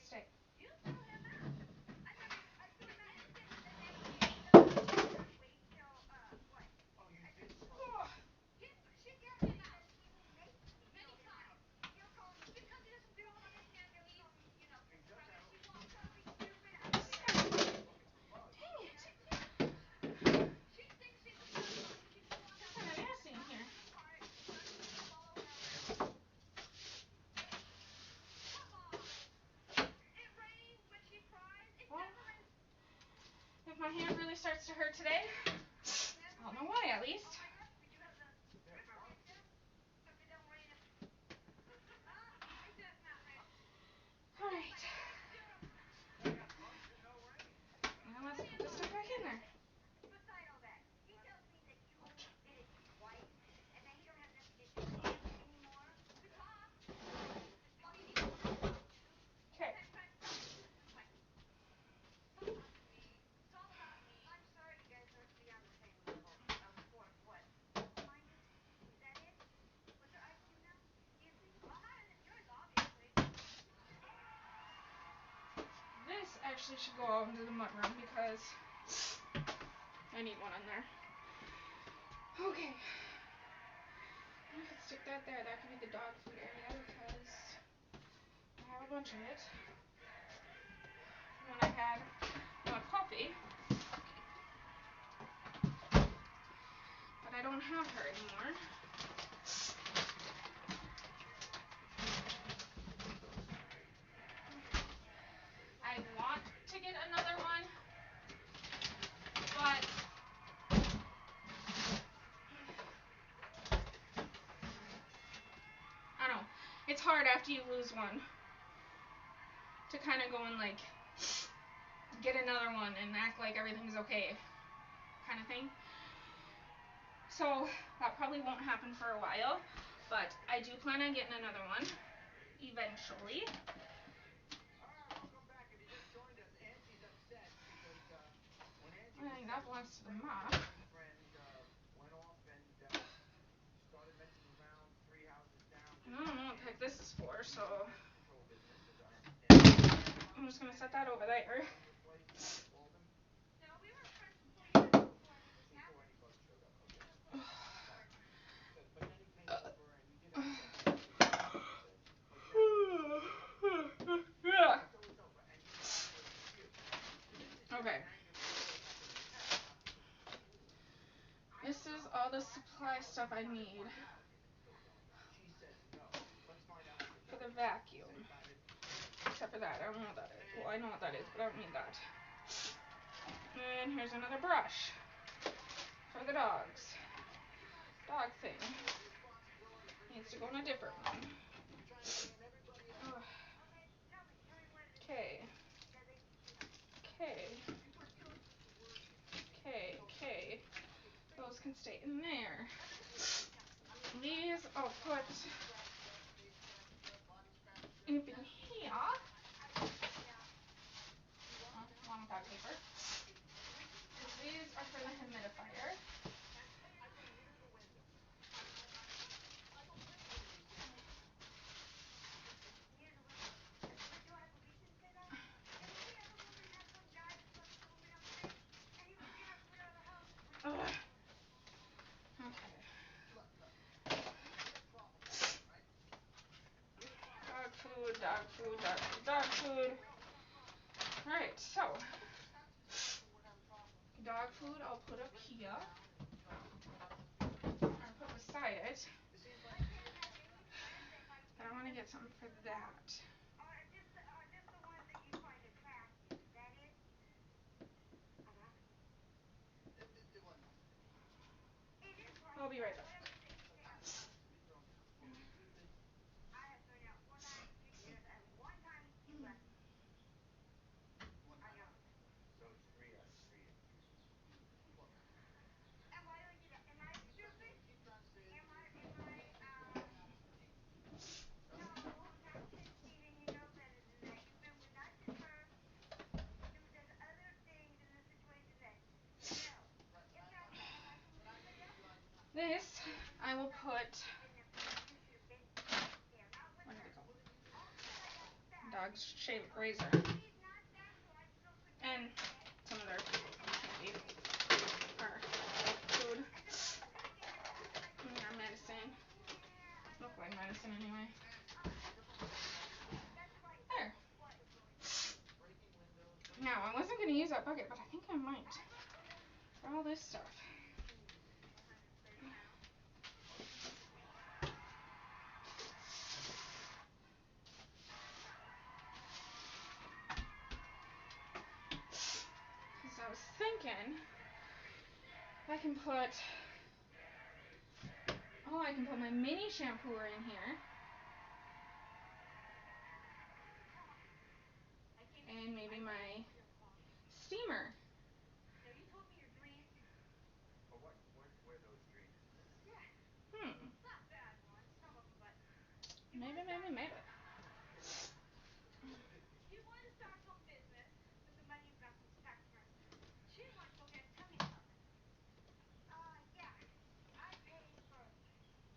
Stay. my hand really starts to hurt today. I don't know why, at least. Alright. Now let's put this stuff back in there. Okay. This actually should go out into the mudroom because I need one in there. Okay. I could stick that there. That could be the dog food area because I have a bunch of it. When I had my puppy. But I don't have her anymore. I want to get another one, but I don't know. It's hard after you lose one to kind of go and like get another one and act like everything's okay kind of thing. So that probably won't happen for a while, but I do plan on getting another one eventually. I think that belongs to the mop. And I don't know what the heck this is for, so I'm just going to set that over there. Okay. This is all the supply stuff I need for the vacuum. Except for that, I don't know what that is. Well, I know what that is, but I don't need that. And here's another brush for the dogs. Dog thing. Needs to go in a different one. Okay. Okay. Okay, okay. Those can stay in there. These I'll put up in here. Along with that paper. These are for the humidifier. Ugh. Okay. Dog food, dog food, dog food, dog food. Alright, so dog food I'll put up here. I'll put beside it. But I want to get something for that. I'll be right back. This I will put, what did it go? Dog's shave razor. And some of their candy. Or food. And their medicine. Look like medicine anyway. There. Now, I wasn't going to use that bucket, but I think I might. For all this stuff. Because I was thinking I can put my mini shampooer in here. And maybe my steamer. Now you told me your dreams. Oh, what were those dreams? Yeah. Not bad ones, some of them, but Maybe. you want to start some business with the money you got from customers. She wants to go ahead and tell me something. Yeah. I paid for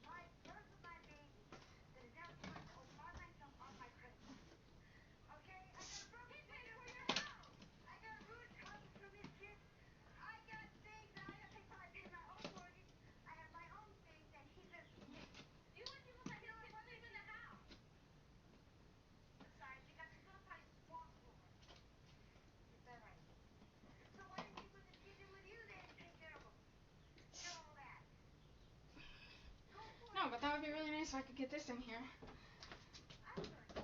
my birth of my baby. That is now going to owe myself on my credit card. Okay? I got a broken window for your house. I got ruined clothes from his kids. I got things that I have to pay for. I pay my own mortgage. I have my own things, and he lives with me. You wouldn't even let his kids sleep in the house. Besides, you got this little place walk over. Is that right? So why didn't you put the kids in with you then and take care of them? Get all that. Go for it. No, but that would be really nice if I could get this in here. I learned.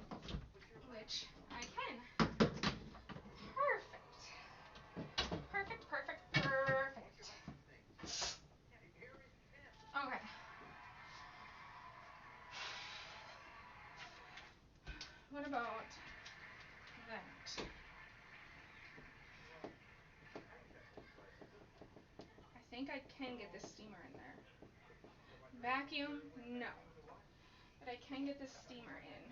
Which I can. Perfect. Here is 10. Okay. What about that? I think I can get this steamer in there. Vacuum? No. But I can get this steamer in.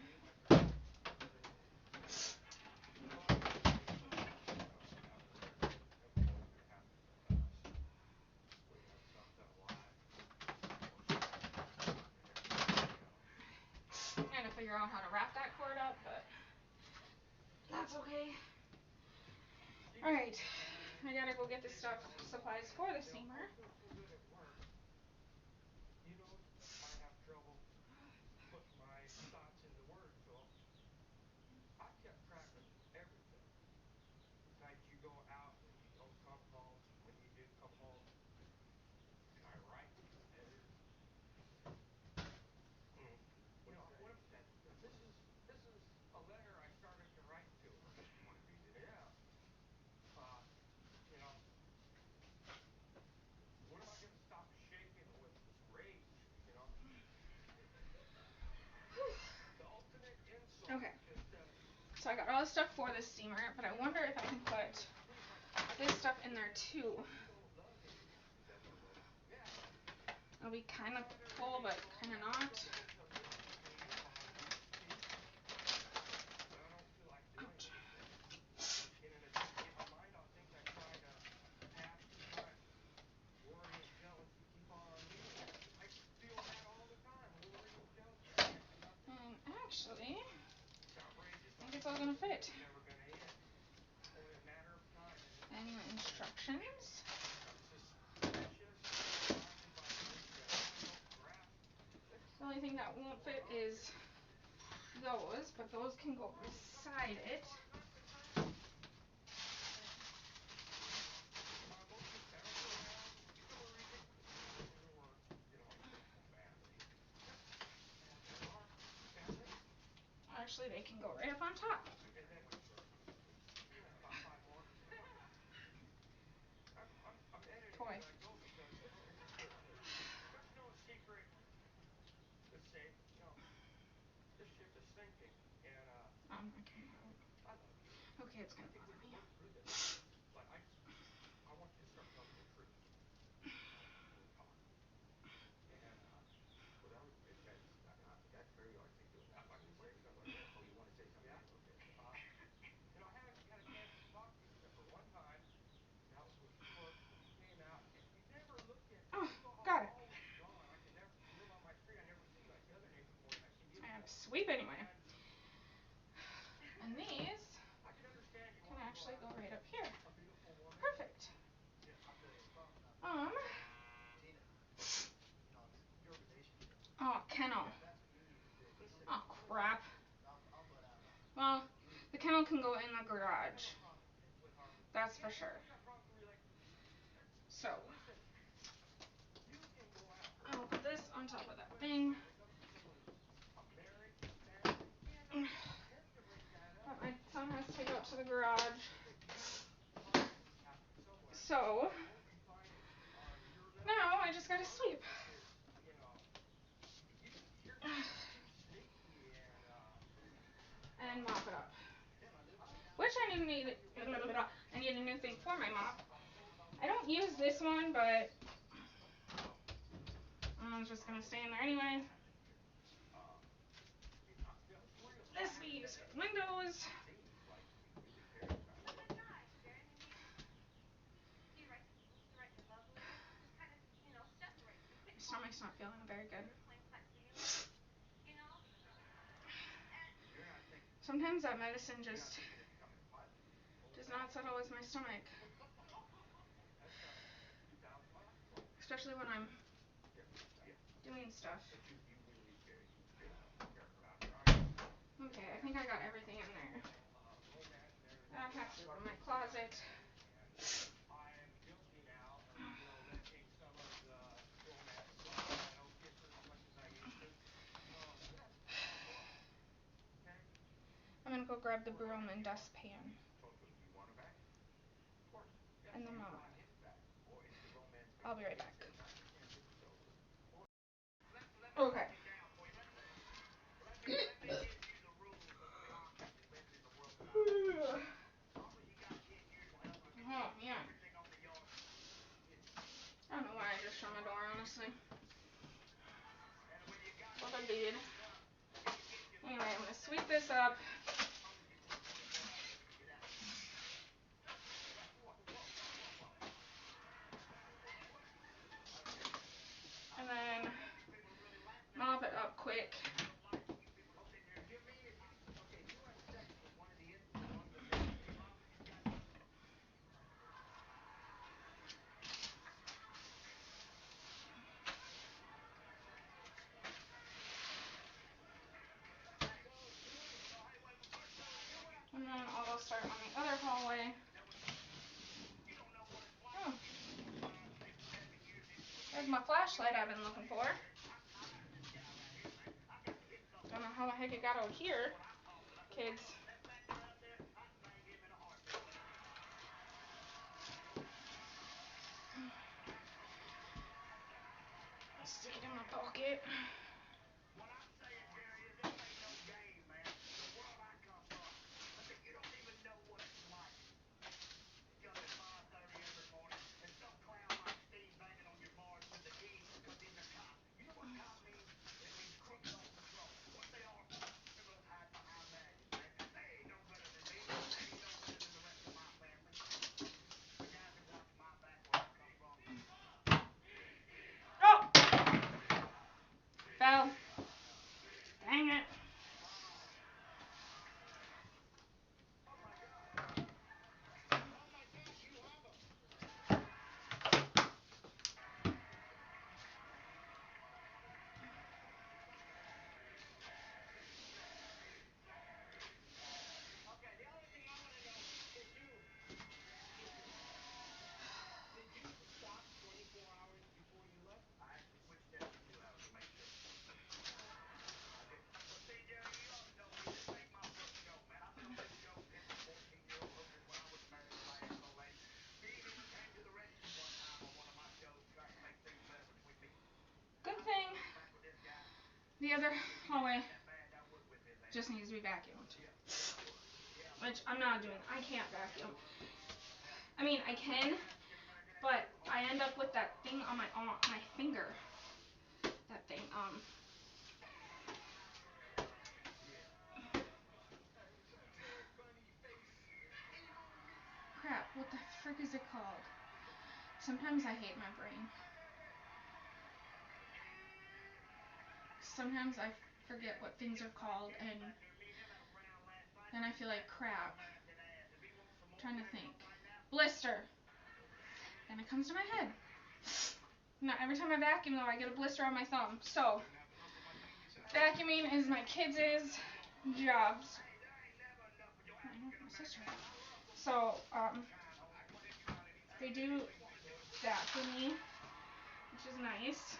Trying to figure out how to wrap that cord up, but that's okay. Alright. I gotta go get the supplies for the steamer. He knows I have trouble putting my thoughts into words, so I kept track of everything. Nights you go out and you don't come home. When you do come home, I write letters. This is a letter I started to write to her. You want to read it? Yeah. You know, when am I going to stop shaking with rage? You know. The ultimate insult. Okay. So I got all the stuff for the steamer, but I wonder if I can put this stuff in there too. It'll be kind of full, but kind of not. Ouch. In my mind, I'll think I try to pass the time. Worry and jealousy keep on me. I feel that all the time. Worry and jealousy. I can't do nothing. Actually, It's outrageous. I think it's all gonna fit. It's never gonna end. Only a matter of time. And instructions. I'm suspicious, blinded by things that I don't grasp. The only thing that won't fit is those, but those can go beside it. As far as I'm concerned, my emotions bounce around with the ridiculous people in the world. You know, family. And there are families. Actually, they can go right up on top. And then, about 5 more. I'm editing Toy. as I go because there's no secret that's safe. You know, this ship is sinking, and Okay. I love you. Okay, it's I gonna think we bother can me. work through this. But I want you to start telling me the truth. We'll talk. And that's very articulate. I'm going to say something. Oh, you want to say something? Yeah. Okay. I haven't had a chance to talk to you except for one time. That was with Cook when you came out, and you never looked at me. Oh, You know how got I'm it. always gone. You live on my street. I never see you like the other neighbors more than I see you. I gotta sweep anyway. And And these I can understand you can want to actually go out right up here. a beautiful woman. Perfect. Yeah, I feel you. Tina, your relationship. Oh, kennel. That's what you need to fix. Listen. Oh, crap. I'll butt out on it. Well, the kennel can go in the garage. I have a problem with Harvey. That's for sure. Everybody's got problems with So, listen, you can go out. I'll put this on top of that thing. Wake up to someone who's a marriage, a family, and attempt to break that up. That my son has to take out to the garage. Something happens somewhere. So now I just gotta sweep. And mop it up. Which I need a new thing for my mop. I don't use this one, but I'm just gonna stay in there anyway. This we use for windows. Nice, Darren. And do you write your love letters? Just kind of, separate them. Quit My calling stomach's not them feeling very good. plain facsimile. You know? Sometimes that medicine just does not settle with my stomach. Especially when I'm doing stuff. Okay, I think I got everything in there. I have to go to my closet. I'm gonna go grab the broom and dustpan. And the mop. I'll be right back. Okay. Oh, yeah. I don't know why I just shut my door, honestly. What I did. Anyway, I'm gonna sweep this up. And then mop it up quick. And then I'll go start on the other hallway. Oh. There's my flashlight I've been looking for. Don't know how the heck it got out here, kids. Stick it in my pocket. Oh! Fell. Dang it. Good thing the other hallway just needs to be vacuumed. Which I'm not doing. I can't vacuum. I mean, I can, but I end up with that thing on my arm, my finger. That thing, crap, what the frick is it called? Sometimes I hate my brain. Sometimes I forget what things are called, and then I feel like crap. I'm trying to think. Blister. Then it comes to my head. Now, every time I vacuum, though, I get a blister on my thumb. So, vacuuming is my kids' jobs. I know, my sister. So, they do that for me, which is nice.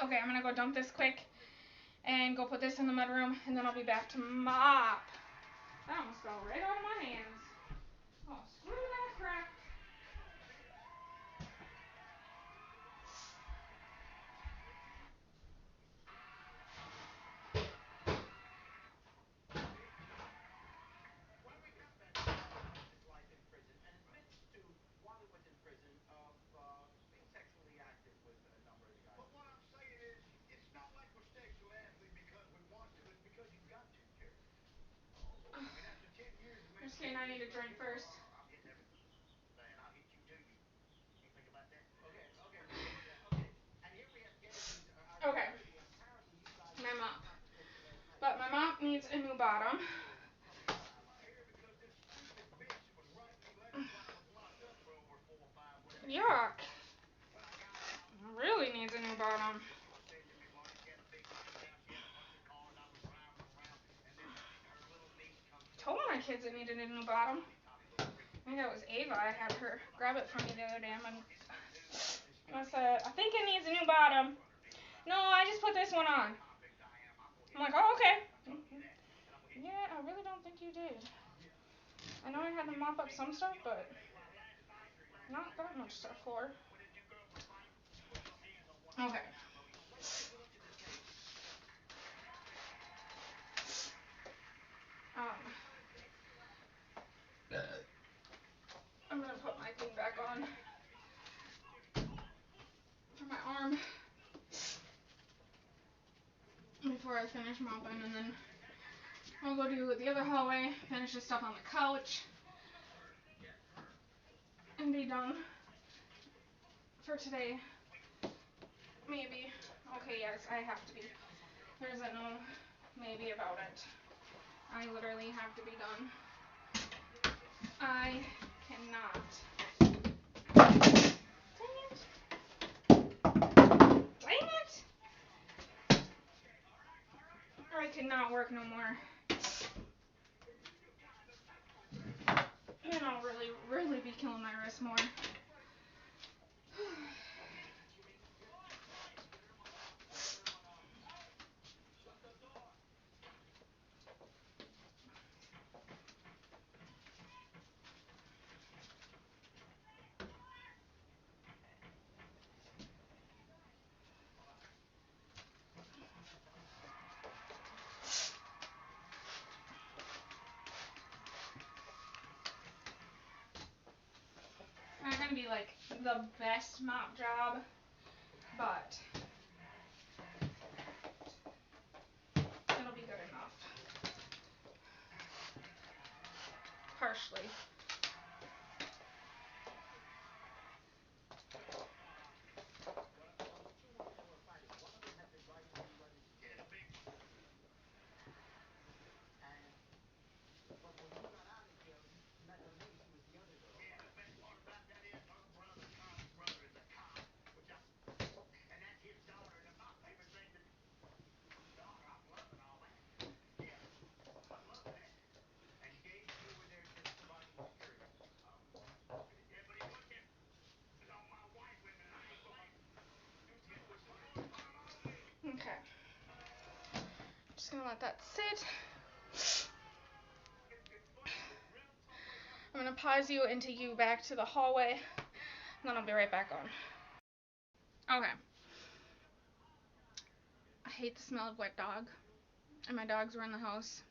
Okay, I'm gonna go dump this quick and go put this in the mudroom, and then I'll be back to mop. That almost fell right out of my hands. Oh, screw that crap. When we got Ben talking about his life in prison and admits to, while he was in prison, being sexually active with a number of the guys. But what I'm saying is, it's not like we're sexual athletes because we want to. It's because you've got to, Jerry. I mean, after 10 years of Just kidding, I need a drink first. I'm hitting everything. And I'll hit you too. You think about that? Okay. Okay. And here we have Gage, who's our Okay. security, and apparently you guys My had a mop. conversation last night. But my mop needs a new bottom. Here, because this stupid bitch that was writing me letters while I was locked up for over 4 or 5, whatever. Yuck. When I got out, It really needs a new bottom. she was saying to me, Marty, she had a big money house, she had a bunch of cars, I was driving around, and then her little niece comes to Told my kids it needed a new bottom. I think it was Ava. I had her grab it from me the other day. I said, I think it needs a new bottom. No, I just put this one on. I'm like, oh, okay. Yeah, I really don't think you did. I know I had to mop up some stuff, but not that much stuff for. Okay. I'm gonna put my thing back on for my arm before I finish mopping, and then I'll go do the other hallway, finish the stuff on the couch, and be done for today. Maybe. Okay, yes, I have to be. There's no maybe about it. I literally have to be done. I cannot. Dang it! I cannot work no more. And I'll really be killing my wrist more. It's not gonna be like the best mop job, but it'll be good enough. Partially. Yeah, the big one. But when you got out of jail, you met her niece, who was the other girl. Yeah, the best part about that is her brother, Connie's brother, is a cop, and that's his daughter. And my favorite thing that, daughter, I'm loving all that. Yeah, I love that. And Gage, you were there just providing security. Yeah, but he wasn't on my white women. I ain't gonna. Okay. Just gonna let that sit. I'm gonna pause you and take you back to the hallway, and then I'll be right back on. Okay. I hate the smell of wet dog, and my dogs were in the house.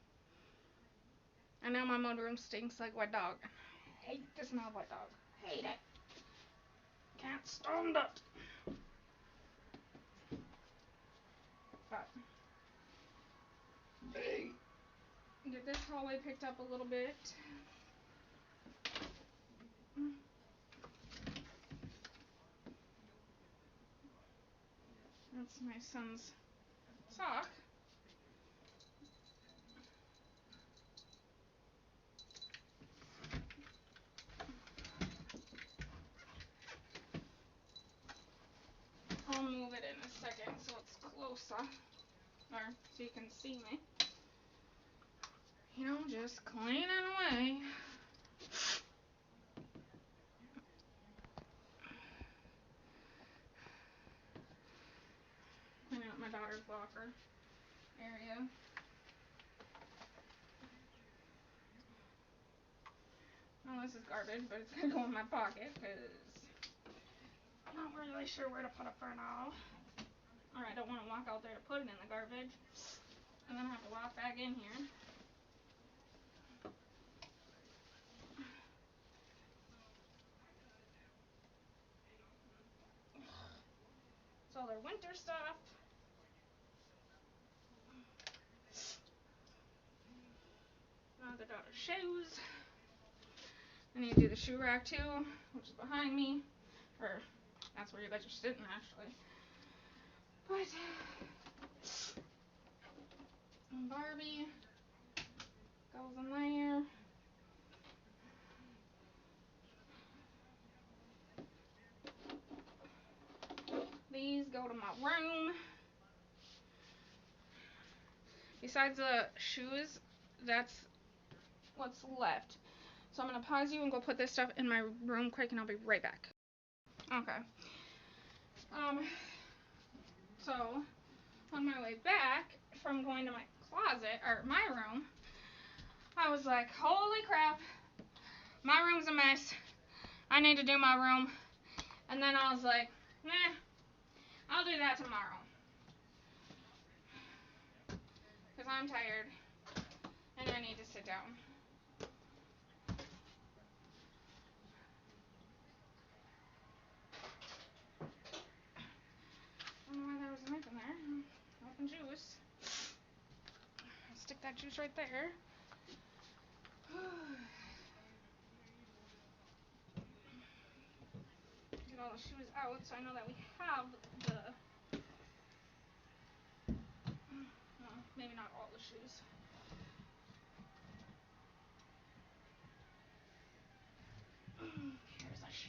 And now my mudroom stinks like wet dog. I hate the smell of wet dog. I hate it. Can't stand it. But get this hallway picked up a little bit. That's my son's sock. I'll move it in a second so it's closer, or so you can see me. You know, just cleaning away. upper area. Well, this is garbage, but it's gonna go in my pocket because I'm not really sure where to put it for now. Or I don't want to walk out there to put it in the garbage and then have to walk back in here. It's all their winter stuff. The daughter's shoes. I need to do the shoe rack too, which is behind me. Or, that's where you guys are sitting actually. But, Barbie goes in there. These go to my room. Besides the shoes, that's what's left. So I'm going to pause you and go put this stuff in my room quick and I'll be right back. Okay. So on my way back from going to my closet, or my room, I was like, holy crap, my room's a mess. I need to do my room. And then I was like, nah, I'll do that tomorrow. Because I'm tired and I need to sit down. I don't know why there was a knife in there. Open juice. I'll stick that juice right there. Get all the shoes out so I know that we have the, well, maybe not all the shoes. Here's a shoe.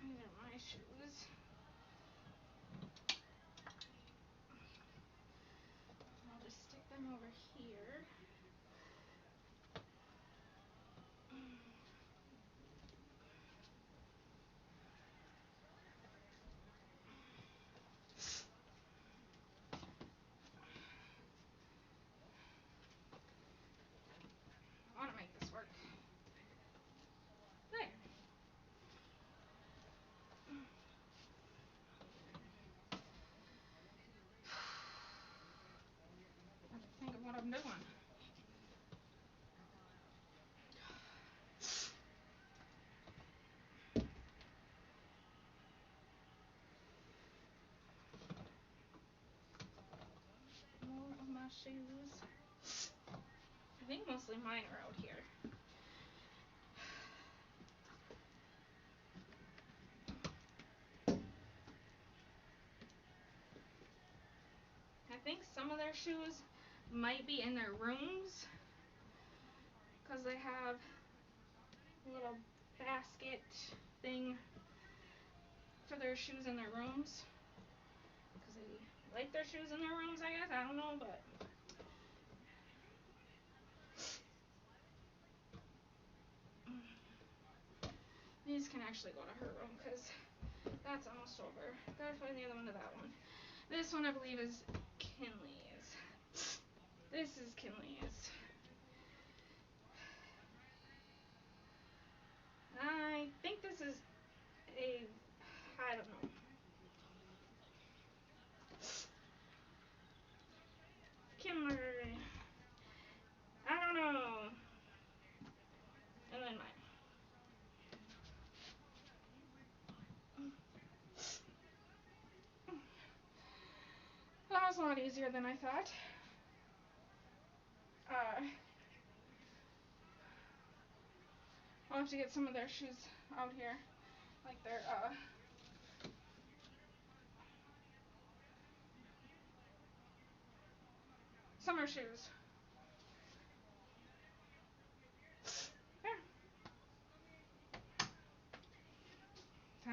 These are my shoes. I'll just stick them over here. I want to make this work. There. I have to think of what I'm doing. More of my shoes. I think mostly mine are out here. I think some of their shoes might be in their rooms because they have a little basket thing for their shoes in their rooms. Because they like their shoes in their rooms, I guess. I don't know, but these can actually go to her room because that's almost over. Gotta find the other one to that one. This one I believe is Kinley's. This is Kinley's. I think this is I don't know. Kimberly. I don't know. And then mine. That was a lot easier than I thought. I'll have to get some of their shoes out here. Like their, summer shoes.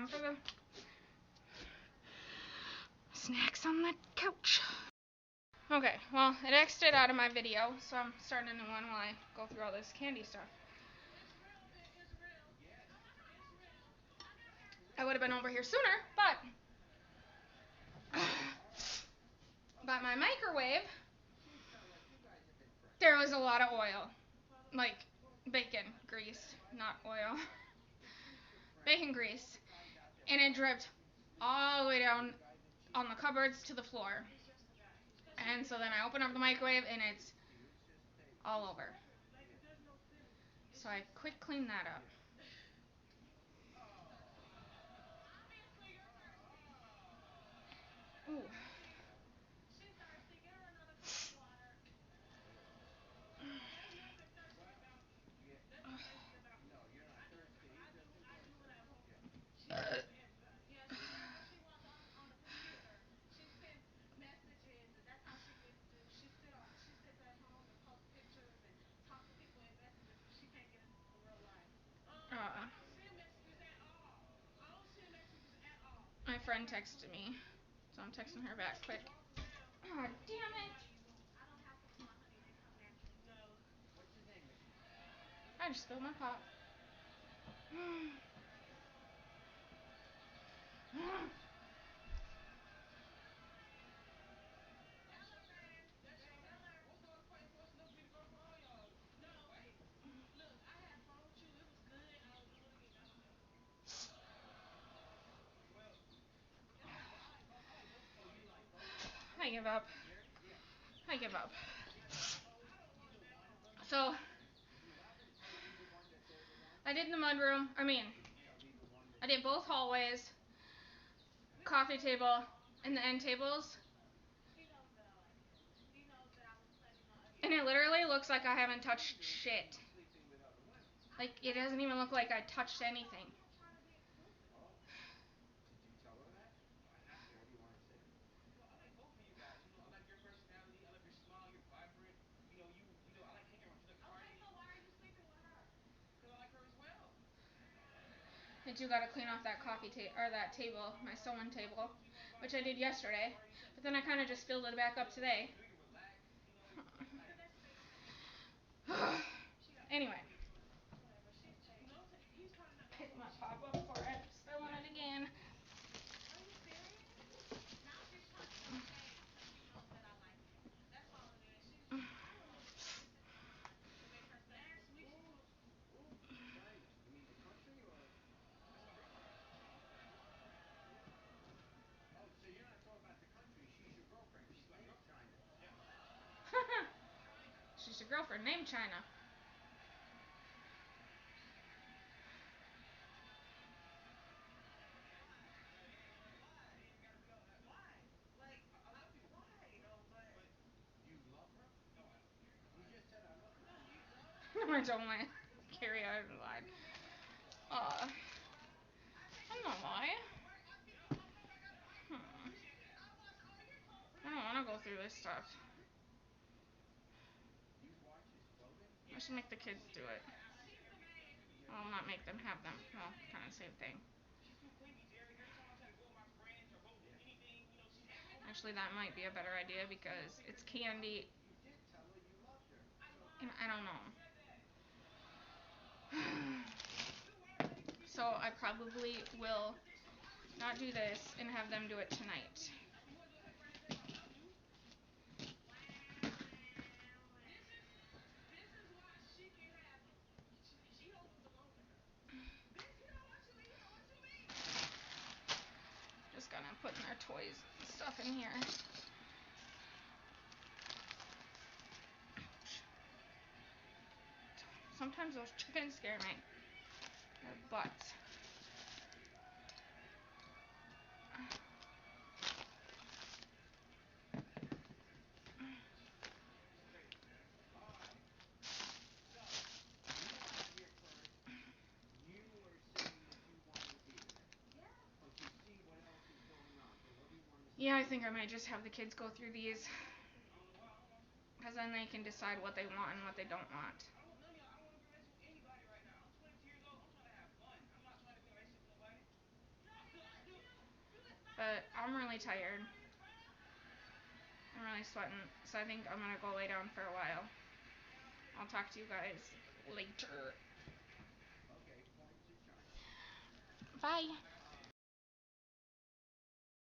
time for the snacks on the couch. Okay, well, it exited out of my video, so I'm starting a new one while I go through all this candy stuff. I would have been over here sooner, but my microwave, there was a lot of oil, like bacon grease, not oil, bacon grease, and it dripped all the way down on the cupboards to the floor. And so then I open up the microwave and it's all over. So I quick cleaned that up. Ooh. My friend texted me, so I'm texting her back quick. Oh, damn it. I just spilled my pop. I give up. I give up. So, I did the mudroom. I did both hallways, coffee table, and the end tables. And it literally looks like I haven't touched shit. Like, it doesn't even look like I touched anything. I do gotta clean off that that table, my sewing table, which I did yesterday. But then I kind of just filled it back up today. Anyway. Pick my pop up for it. Spilling it again. She's your girlfriend named China. I don't want to carry out a lie. I don't know why. I don't want to go through this stuff. I should make the kids do it. Well, not make them have them. Well, kind of same thing. Actually, that might be a better idea because it's candy. And I don't know. So I probably will not do this and have them do it tonight. Just gonna put their toys and stuff in here. Sometimes those chickens scare me. Their butts. Yeah, I think I might just have the kids go through these. Because then they can decide what they want and what they don't want. But I'm really tired. I'm really sweating, so I think I'm gonna go lay down for a while. I'll talk to you guys later. Okay, point to chart. Bye.